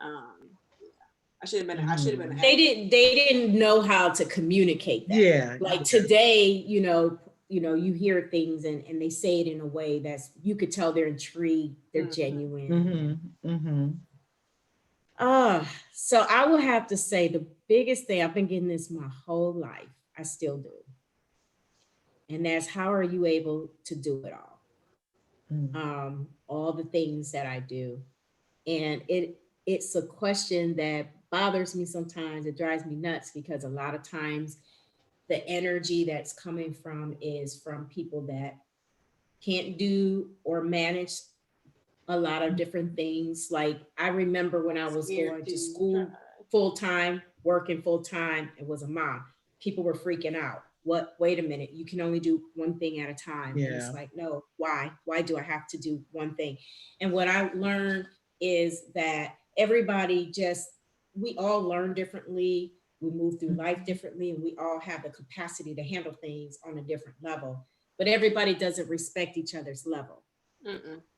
I should have been. They didn't know how to communicate that. Yeah. Like today, you know, you hear things and they say it in a way that's, you could tell they're intrigued, they're genuine. So I will have to say the biggest thing, I've been getting this my whole life. I still do. And that's, how are you able to do it all? All the things that I do. And it's a question that bothers me sometimes. It drives me nuts because a lot of times the energy that's coming from is from people that can't do or manage a lot of different things. Like I remember when I was going to school full-time, working full-time, it was a mom. People were freaking out. Wait a minute, you can only do one thing at a time. Yeah. And it's like, no, why do I have to do one thing? And what I learned is that we all learn differently. We move through life differently, and we all have the capacity to handle things on a different level, but everybody doesn't respect each other's level.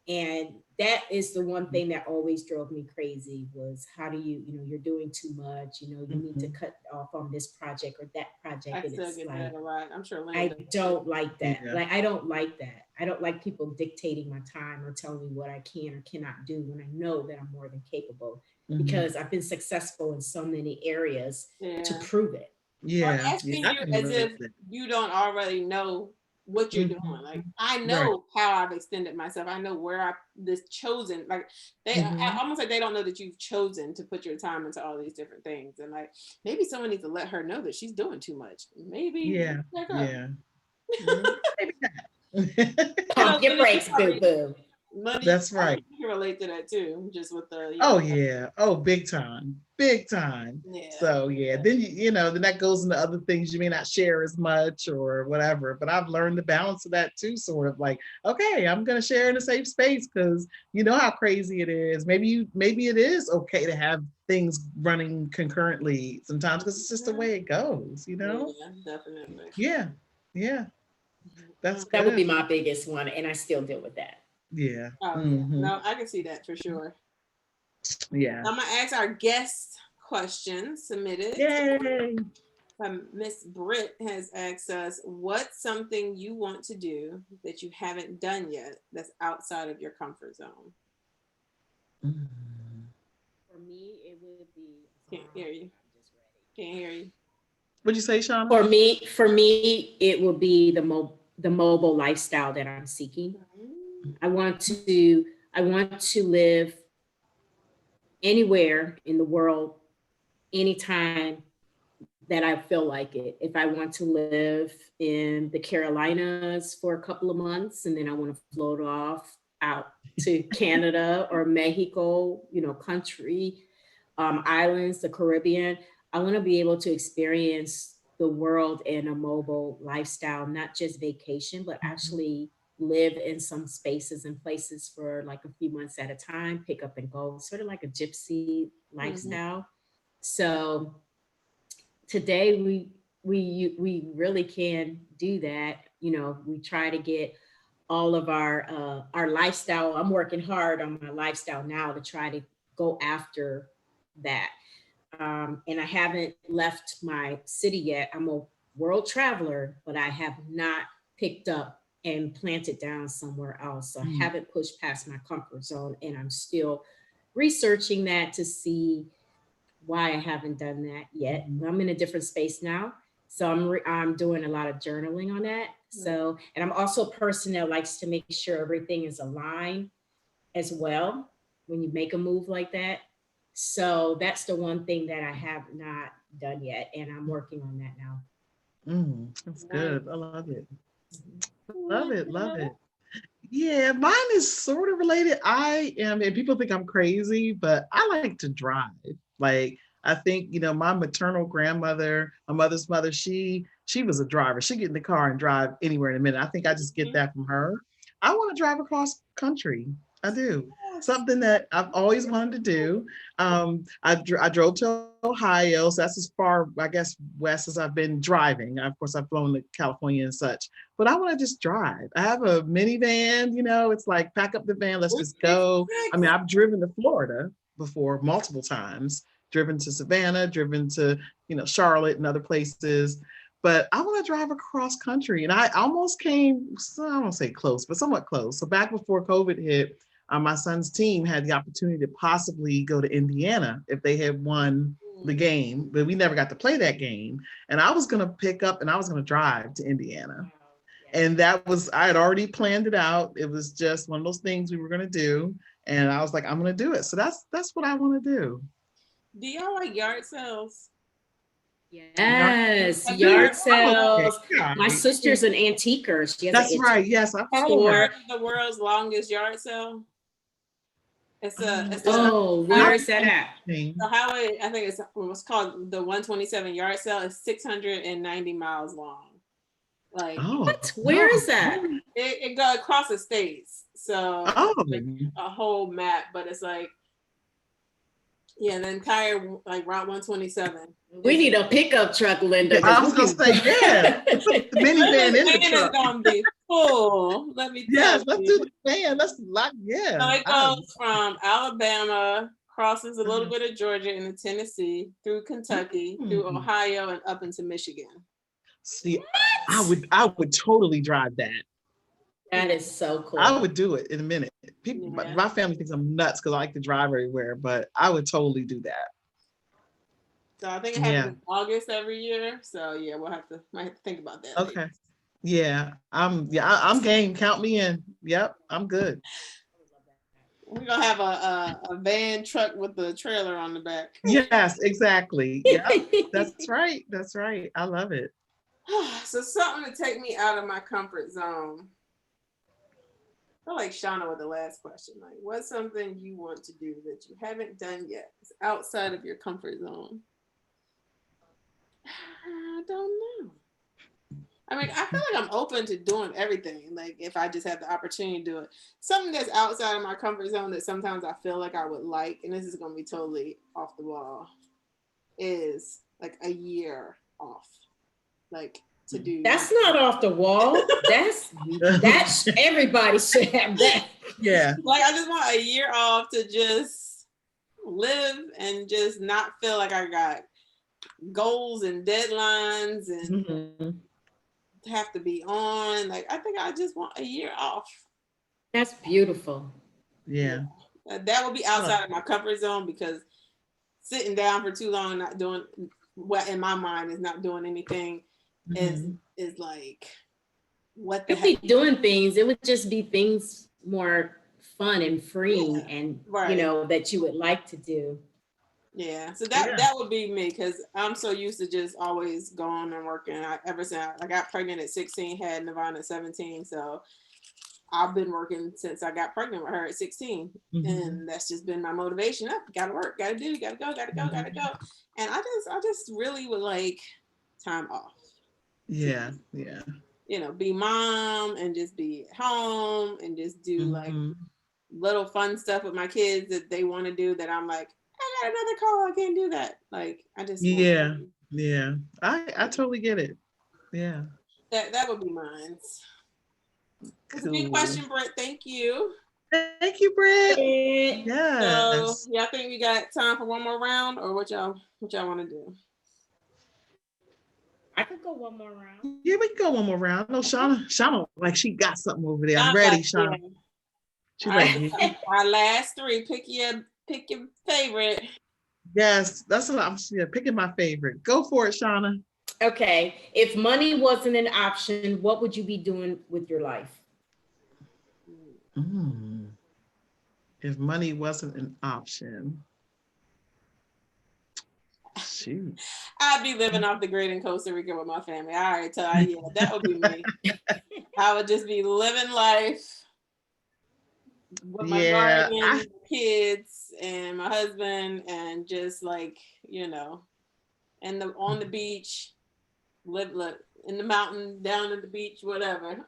And that is the one thing that always drove me crazy was, how do you're doing too much, you need to cut off on this project or that project. I still get that a lot. I'm sure Lynda. I don't like that. Yeah. Like, I don't like that. I don't like people dictating my time or telling me what I can or cannot do when I know that I'm more than capable, because I've been successful in so many areas to prove it. Yeah. Or asking you as if you don't already know what you're doing. Like, I know how I've extended myself. I know where this chosen, like they I almost like they don't know that you've chosen to put your time into all these different things. And like, maybe someone needs to let her know that she's doing too much. Maybe. Yeah. Maybe not. Pump your brakes, boo-boo. Money, that's right. You can relate to that too, just with the. Big time. Yeah. So then then that goes into other things you may not share as much or whatever. But I've learned the balance of that too. Sort of like, okay, I'm gonna share in a safe space because you know how crazy it is. Maybe it is okay to have things running concurrently sometimes because it's just the way it goes. Yeah, definitely. Yeah. That would be my biggest one, and I still deal with that. Yeah. No, I can see that for sure. Yeah. I'm gonna ask our guest question submitted. Yay! Miss Britt has asked us, what's something you want to do that you haven't done yet that's outside of your comfort zone? For me, it would be. Can't hear you. Can't hear you. What'd you say, Shauna? For me, it would be the mobile lifestyle that I'm seeking. I want to live anywhere in the world, anytime that I feel like it. If I want to live in the Carolinas for a couple of months, and then I want to float off out to Canada or Mexico, country, islands, the Caribbean, I want to be able to experience the world in a mobile lifestyle, not just vacation, but actually live in some spaces and places for like a few months at a time, pick up and go, sort of like a gypsy lifestyle. So today we really can do that. We try to get all of our lifestyle. I'm working hard on my lifestyle now to try to go after that. And I haven't left my city yet. I'm a world traveler, but I have not picked up and plant it down somewhere else. So I haven't pushed past my comfort zone, and I'm still researching that to see why I haven't done that yet. I'm in a different space now. So I'm doing a lot of journaling on that. So, and I'm also a person that likes to make sure everything is aligned as well when you make a move like that. So that's the one thing that I have not done yet, and I'm working on that now. That's good. I love it. Love it. Love it. Yeah, mine is sort of related. And people think I'm crazy, but I like to drive. Like, I think, my maternal grandmother, my mother's mother, she was a driver. She'd get in the car and drive anywhere in a minute. I think I just get that from her. I want to drive across country. I do. Something that I've always wanted to do. I drove to Ohio, so that's as far, I guess, west as I've been driving. Of course, I've flown to California and such, but I want to just drive. I have a minivan, it's like pack up the van, let's just go. I mean, I've driven to Florida before multiple times, driven to Savannah, driven to, Charlotte and other places. But I want to drive across country. And I almost came, I won't say close, but somewhat close. So back before COVID hit, my son's team had the opportunity to possibly go to Indiana if they had won the game, but we never got to play that game. And I was going to pick up and I was going to drive to Indiana. And I had already planned it out. It was just one of those things we were going to do. And I was like, I'm going to do it. So that's what I want to do. Do y'all like yard sales? Yes, yard sales. My sister's an antiquer. That's right. Yes, I follow her. The world's longest yard sale. It's where is that at? The highway. I think it's what's called the 127 yard sale. Is 690 miles long. Like what? Where is that? It goes across the states. So like a whole map, but it's like. Yeah, the entire like Route 127. We need a pickup truck, Lynda. I was gonna say, yeah. The minivan in the truck. Is gonna be full. Let me tell you. Yes, let's do the van. Let's lock. Yeah. So it goes from Alabama, crosses a little bit of Georgia into Tennessee, through Kentucky, through Ohio, and up into Michigan. See, I would totally drive that. That is so cool. I would do it in a minute. People, my family thinks I'm nuts because I like to drive everywhere, but I would totally do that. So I think it happens in August every year. So yeah, might have to think about that. Okay. Later. Yeah, I'm game. Count me in. Yep, I'm good. We're gonna have a van truck with the trailer on the back. Yes, exactly. Yeah, that's right. That's right. I love it. So something to take me out of my comfort zone. I feel like Shauna with the last question. Like, what's something you want to do that you haven't done yet? It's outside of your comfort zone. I don't know. I mean, I feel like I'm open to doing everything. Like, if I just have the opportunity to do it. Something that's outside of my comfort zone that sometimes I feel like I would like, and this is going to be totally off the wall, is like a year off. Like, to do. That's not off the wall. That's everybody should have that. Yeah. Like, I just want a year off to just live and just not feel like I got goals and deadlines and have to be on. Like, I think I just want a year off. That's beautiful. Yeah. That would be outside of my comfort zone, because sitting down for too long, not doing what in my mind is not doing anything. Is like, what the heck? If we doing things, it would just be things more fun and freeing and that you would like to do. Yeah, so that would be me, because I'm so used to just always going and working. Ever since I got pregnant at 16, had Nirvana at 17, so I've been working since I got pregnant with her at 16, and that's just been my motivation. Gotta work, gotta do, gotta go. And I just really would like time off. Yeah. Be mom and just be at home and just do like little fun stuff with my kids that they want to do, that I'm like, I got another call, I can't do that. Like, I just I totally get it. Yeah. That would be mine. That's a good question, Britt. Thank you. Thank you, Britt. Yeah. So I think we got time for one more round, or what y'all want to do? I could go one more round. Yeah, we can go one more round. No, Shauna, like she got something over there. I'm ready, Shauna. She's like, our last three. Pick your favorite. Yes, that's what I'm picking my favorite. Go for it, Shauna. Okay. If money wasn't an option, what would you be doing with your life? If money wasn't an option. Shoot. I'd be living off the grid in Costa Rica with my family. All right, so yeah, that would be me. I would just be living life with my garden, my kids, and my husband, and just like, you know, and on the beach, live in the mountain, down at the beach, whatever.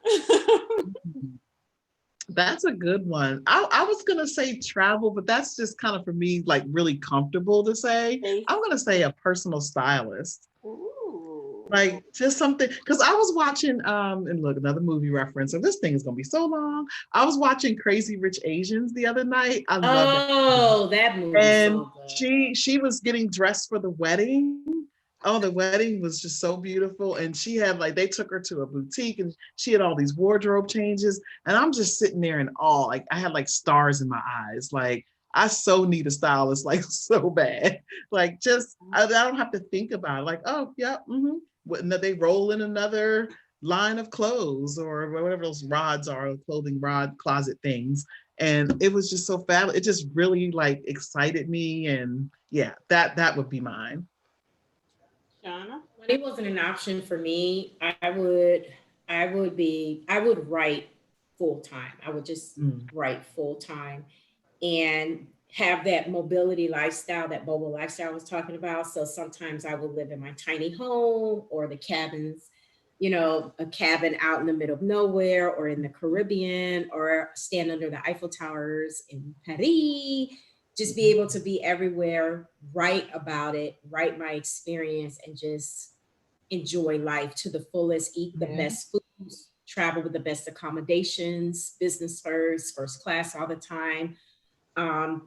That's a good one. I was gonna say travel, but that's just kind of for me like really comfortable to say. I'm gonna say a personal stylist. Ooh. Like just something, because I was watching and look, another movie reference, and this thing is gonna be so long. I was watching Crazy Rich Asians the other night. I love that movie. And so she was getting dressed for the wedding. Oh, the wedding was just so beautiful. And she had they took her to a boutique and she had all these wardrobe changes. And I'm just sitting there in awe. Like I had stars in my eyes. Like I so need a stylist, so bad. Like just, I don't have to think about it. Like, oh, yeah, they roll in another line of clothes or whatever those rods are, clothing rod closet things. And it was just so fabulous. It just really excited me. And yeah, that would be mine. Shauna? When it wasn't an option for me, I would write full time. I would just write full time and have that mobility lifestyle, that mobile lifestyle I was talking about. So sometimes I would live in my tiny home or the cabins, a cabin out in the middle of nowhere or in the Caribbean, or stand under the Eiffel Towers in Paris. Just be able to be everywhere, write about it, write my experience, and just enjoy life to the fullest, eat the best foods, travel with the best accommodations, business first class all the time.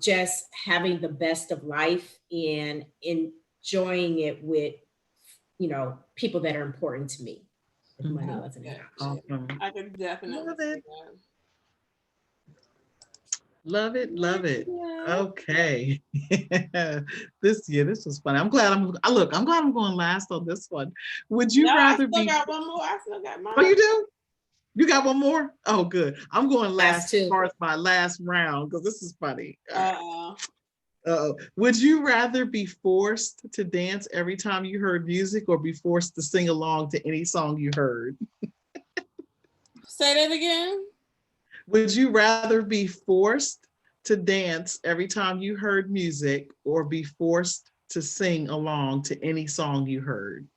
Just having the best of life and enjoying it with, people that are important to me. If money wasn't an option. Awesome. I can definitely love it. Love it, love it. Okay. This was funny. I'm glad I'm going last on this one. Would you rather be? I still got one more. I still got mine. Oh, you do? You got one more? Oh, good. I'm going last as far as my last round because this is funny. Would you rather be forced to dance every time you heard music or be forced to sing along to any song you heard? Say that again. Would you rather be forced to dance every time you heard music or be forced to sing along to any song you heard?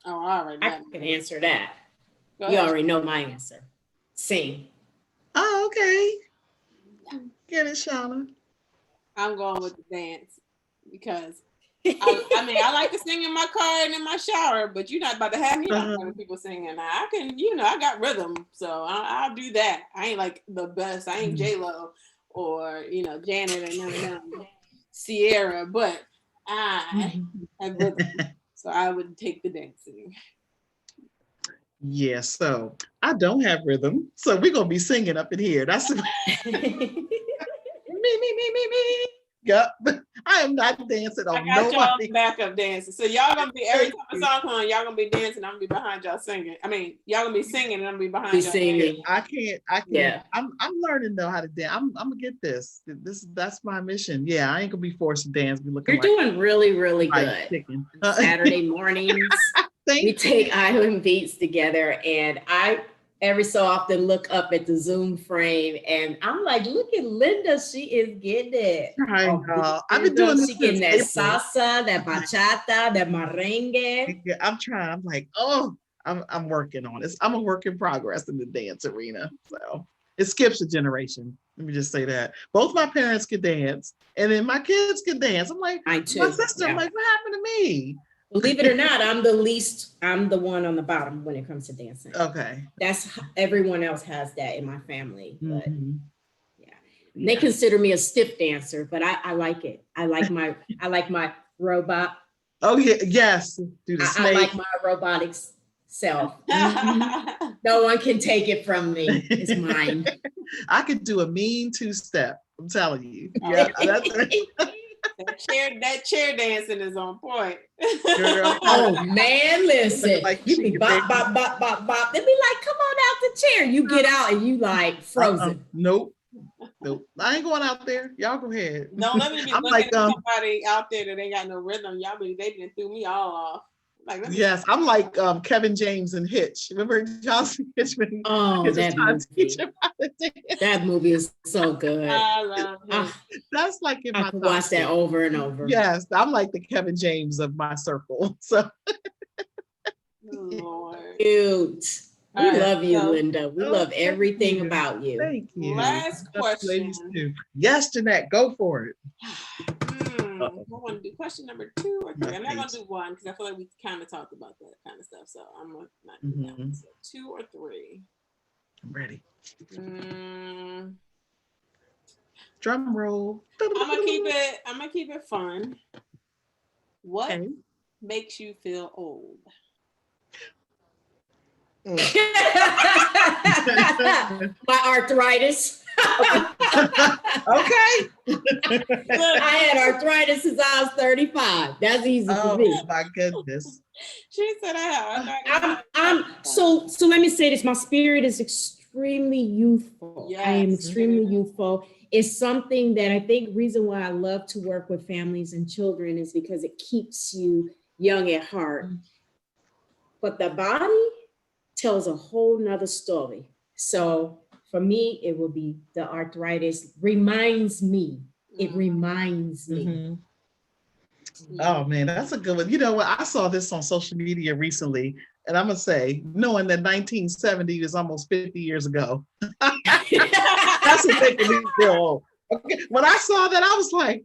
Oh, all right. I can answer that. You already know my answer. Sing. Oh, okay. Get it, Shauna. I'm going with the dance because I like to sing in my car and in my shower, but you're not about to have me with people singing. I can, I got rhythm, so I'll do that. I ain't like the best. I ain't J-Lo or Janet and Sierra, but I have rhythm, so I would take the dancing. Yeah, so I don't have rhythm, so we're gonna be singing up in here. That's me. Yep. I am not dancing on nobody. Y'all backup dancing. So y'all gonna be every time a song comes on, y'all gonna be dancing. I'm gonna be behind y'all singing. I mean, y'all gonna be singing and I'm gonna be behind y'all singing. I can't. Yeah. I'm learning though how to dance. I'm gonna get this. That's my mission. Yeah, I ain't gonna be forced to dance. You're doing really, really good. Saturday mornings. We take Island Beats together, and I every so often look up at the Zoom frame and I'm like, look at Lynda, she is getting it. I've been doing this. She getting that salsa, that bachata, that merengue. Yeah, I'm trying. I'm like, I'm working on it. I'm a work in progress in the dance arena. So it skips a generation. Let me just say that. Both my parents could dance, and then my kids could dance. I'm like, my sister, I'm like, what happened to me? Believe it or not, I'm the one on the bottom when it comes to dancing. Okay. That's everyone else has that in my family. But they consider me a stiff dancer, but I like it. I like my robot Oh yeah, yes. Do the snake. I like my robotics self. No one can take it from me. It's mine. I could do a mean two-step. I'm telling you. Yeah, that's it. That chair dancing is on point. Girl, oh man, listen. Like you be bop, bop, bop, bop, bop. They be like, come on out the chair. You get out and you like frozen. Nope. I ain't going out there. Y'all go ahead. Don't let me be looking at somebody out there that ain't got no rhythm. They done threw me all off. Like, yes, I'm like Kevin James and Hitch. Remember Johnson Hitch? Oh, that movie is so good. I love it. That's like in I my could watch that over and over. Yes, I'm like the Kevin James of my circle. So Lord. Cute. We love you, Lynda. We love everything about you. Thank you. Last question. Yes, Jeanette, go for it. I want to do question number 2 or 3. I'm not going to do 1 because I feel like we kind of talked about that kind of stuff. So I'm going to not do that one. So 2 or 3. I'm ready. Drum roll. I'm gonna keep it fun. What makes you feel old? My arthritis. Okay. I had arthritis since I was 35. That's easy for me. Oh my goodness. She said I have. So let me say this. My spirit is extremely youthful. Yes. I am extremely youthful. It's something that I think reason why I love to work with families and children is because it keeps you young at heart. But the body tells a whole nother story. So for me, it will be the arthritis reminds me. It reminds me. Oh man, that's a good one. You know what? I saw this on social media recently, and I'm gonna say, knowing that 1970 is almost 50 years ago, that's what making me feel old. Okay. When I saw that, I was like,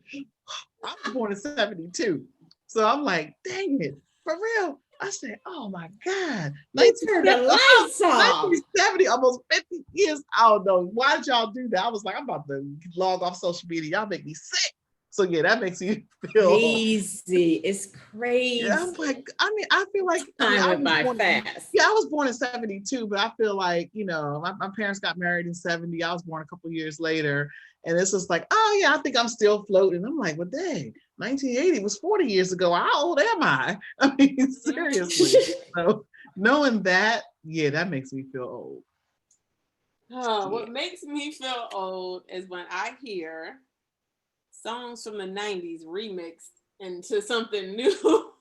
I was born in 72. So I'm like, dang it, for real. I said, oh my God. 1970, almost 50 years. I don't know. Why did y'all do that? I was like, I'm about to log off social media. Y'all make me sick. So yeah, that makes you feel crazy. It's crazy. Yeah, I'm like, I feel like I was born in 72, but I feel like, my parents got married in 70. I was born a couple years later. And it's just like, oh yeah, I think I'm still floating. I'm like, well, dang, 1980 was 40 years ago. How old am I? I mean, seriously. So knowing that, yeah, that makes me feel old. Oh, what makes me feel old is when I hear songs from the 90s remixed into something new.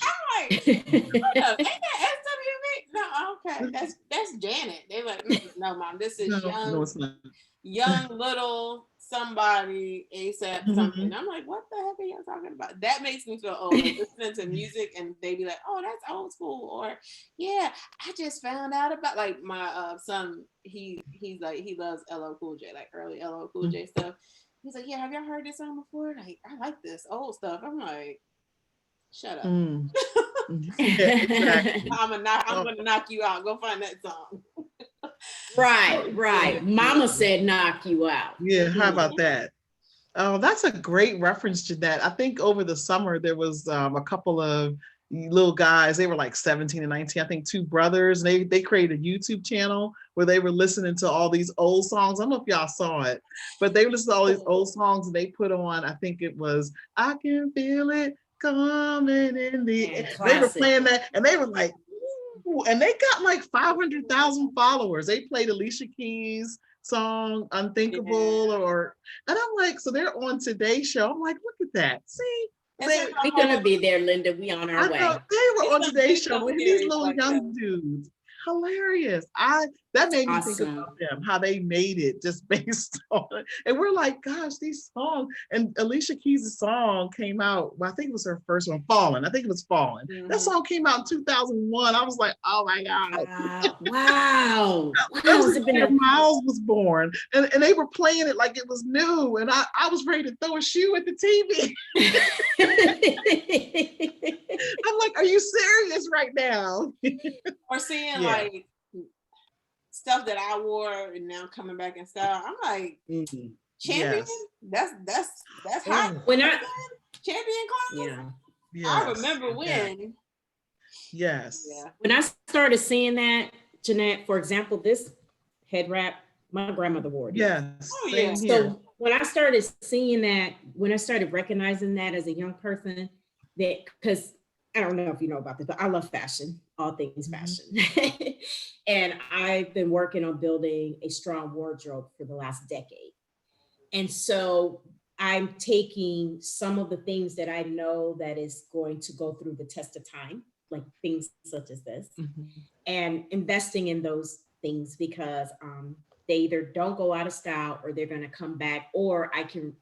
I'm like, ain't that SWV? No, okay, that's Janet. They're like, no, Mom, this is young little somebody ASAP something. I'm like, what the heck are y'all talking about? That makes me feel old. Listening to music and they be like, oh, that's old school. Or yeah, I just found out about, like, my son, he's like, he loves LL Cool J, like early LL Cool J stuff. He's like, yeah, have y'all heard this song before? Like, I like this old stuff. I'm like, shut up. Yeah, exactly. I'm gonna knock you out. Go find that song. Right. Mama said knock you out. Yeah, how about that? Oh, that's a great reference, Jeanette. I think over the summer there was a couple of little guys. They were like 17 and 19. I think 2 brothers. They created a YouTube channel where they were listening to all these old songs. I don't know if y'all saw it, but they listened to all these old songs and they put on, I think it was I Can Feel It Coming in the air. They were playing that and they were like, ooh, and they got like 500,000 followers. They played Alicia Keys' song Unthinkable, and I'm like, so they're on Today's Show. I'm like, look at that. See, we're gonna be there, Lynda. We on our way. They were on Today's Show with these little young dudes. Hilarious. That made me think about them, how they made it just based on it. And we're like, gosh, these songs. And Alicia Keys' song came out, well, I think it was her first one, Fallen. I think it was Fallen. That song came out in 2001. I was like, oh my God. Wow. Miles was born. And they were playing it like it was new. And I was ready to throw a shoe at the TV. I'm like, are you serious right now? Or seeing like stuff that I wore and now coming back in style. I'm like, Champion? That's hot. When Champion clothes? I remember when. Yes. Yeah. When I started seeing that, Jeanette, for example, this head wrap, my grandmother wore it. Yes. Oh, yeah. So when I started seeing that, when I started recognizing that as a young person, that because I don't know if you know about this, but I love fashion, all things fashion. And I've been working on building a strong wardrobe for the last decade. And so I'm taking some of the things that I know that is going to go through the test of time, like things such as this, and investing in those things because they either don't go out of style or they're going to come back, or I can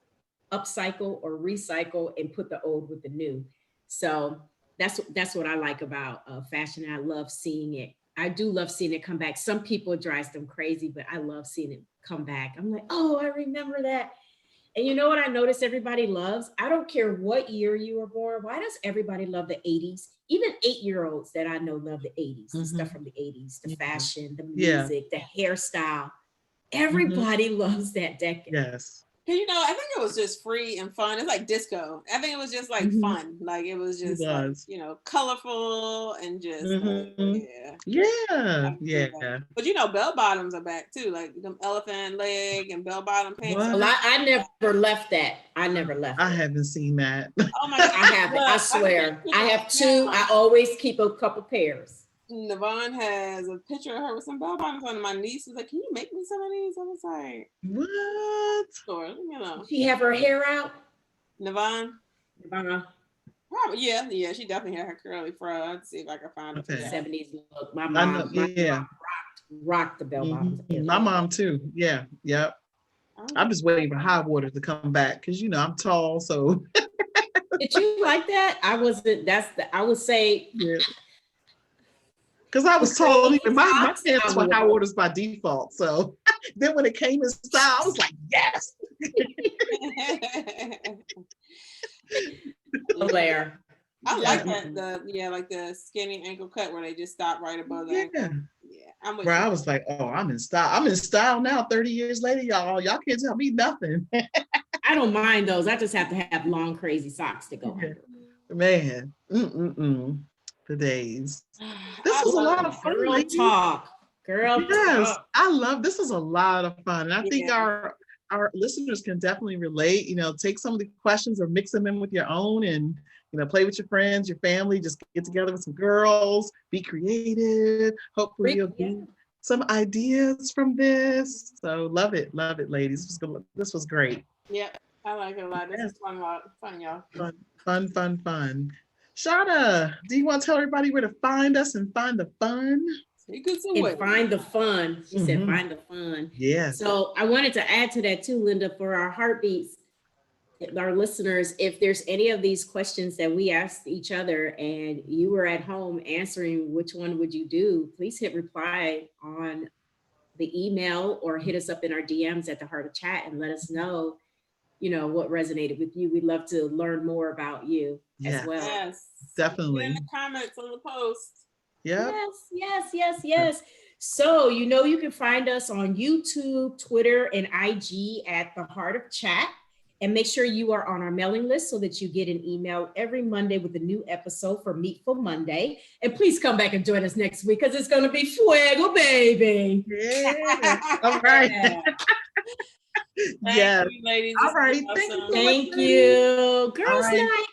upcycle or recycle and put the old with the new. So that's what I like about fashion. I love seeing it. I do love seeing it come back. Some people it drives them crazy, but I love seeing it come back. I'm like, oh, I remember that. And you know what I notice everybody loves? I don't care what year you were born. Why does everybody love the 80s? Even 8-year-olds that I know love the 80s, the stuff from the 80s, the fashion, the music, the hairstyle. Everybody loves that decade. Yes. You know, I think it was just free and fun. It's like disco. I think it was just like fun. Like it was just like, you know, colorful and just yeah. But you know, bell bottoms are back too. Like them elephant leg and bell bottom pants. Well, I never left that. I never left. I haven't seen that. Oh my God. I haven't. I swear. I have two. I always keep a couple pairs. Navon has a picture of her with some bell bottoms on. My niece was like, "Can you make me some of these?" I was like, "What?" Sure, you know. She have her hair out. Navon. Probably, yeah. She definitely had her curly fro. I'd see if I can find it. 70s look. My mom rocked the bell bottoms. My mom too. Yeah. Yep. I'm just waiting for high water to come back because you know I'm tall. So. Did you like that? I wasn't. I would say. Yeah. Because I was told even my pants were high waters by default. So then when it came in style, I was like, yes. Blair. I like that. Like the skinny ankle cut where they just stop right above the ankle. Yeah. Where I was like, oh, I'm in style. I'm in style now, 30 years later, y'all. Y'all can't tell me nothing. I don't mind those. I just have to have long, crazy socks to go under. Man. The days. This was a lot of fun. Girl talk. I love this was a lot of fun. And I think our listeners can definitely relate, you know, take some of the questions or mix them in with your own and, you know, play with your friends, your family, just get together with some girls, be creative. Hopefully you'll get some ideas from this. So love it, ladies. This was great. Yeah, I like it a lot. This is fun, y'all. Fun. Shauna, do you want to tell everybody where to find us and find the fun? And find the fun. She said find the fun. Yeah. So I wanted to add to that too, Lynda, for our heartbeats, our listeners, if there's any of these questions that we asked each other and you were at home answering which one would you do, please hit reply on the email or hit us up in our DMs at the Heart of Chat and let us know, you know, what resonated with you. We'd love to learn more about you as well. Yes, definitely. In the comments on the post. Yeah. Yes. So, you know, you can find us on YouTube, Twitter, and IG at the Heart of Chat. And make sure you are on our mailing list so that you get an email every Monday with a new episode for Meatful Monday. And please come back and join us next week because it's going to be fuego, baby. Yeah. All right. Thank you, ladies. All right. Awesome. Thank you. Girls' night.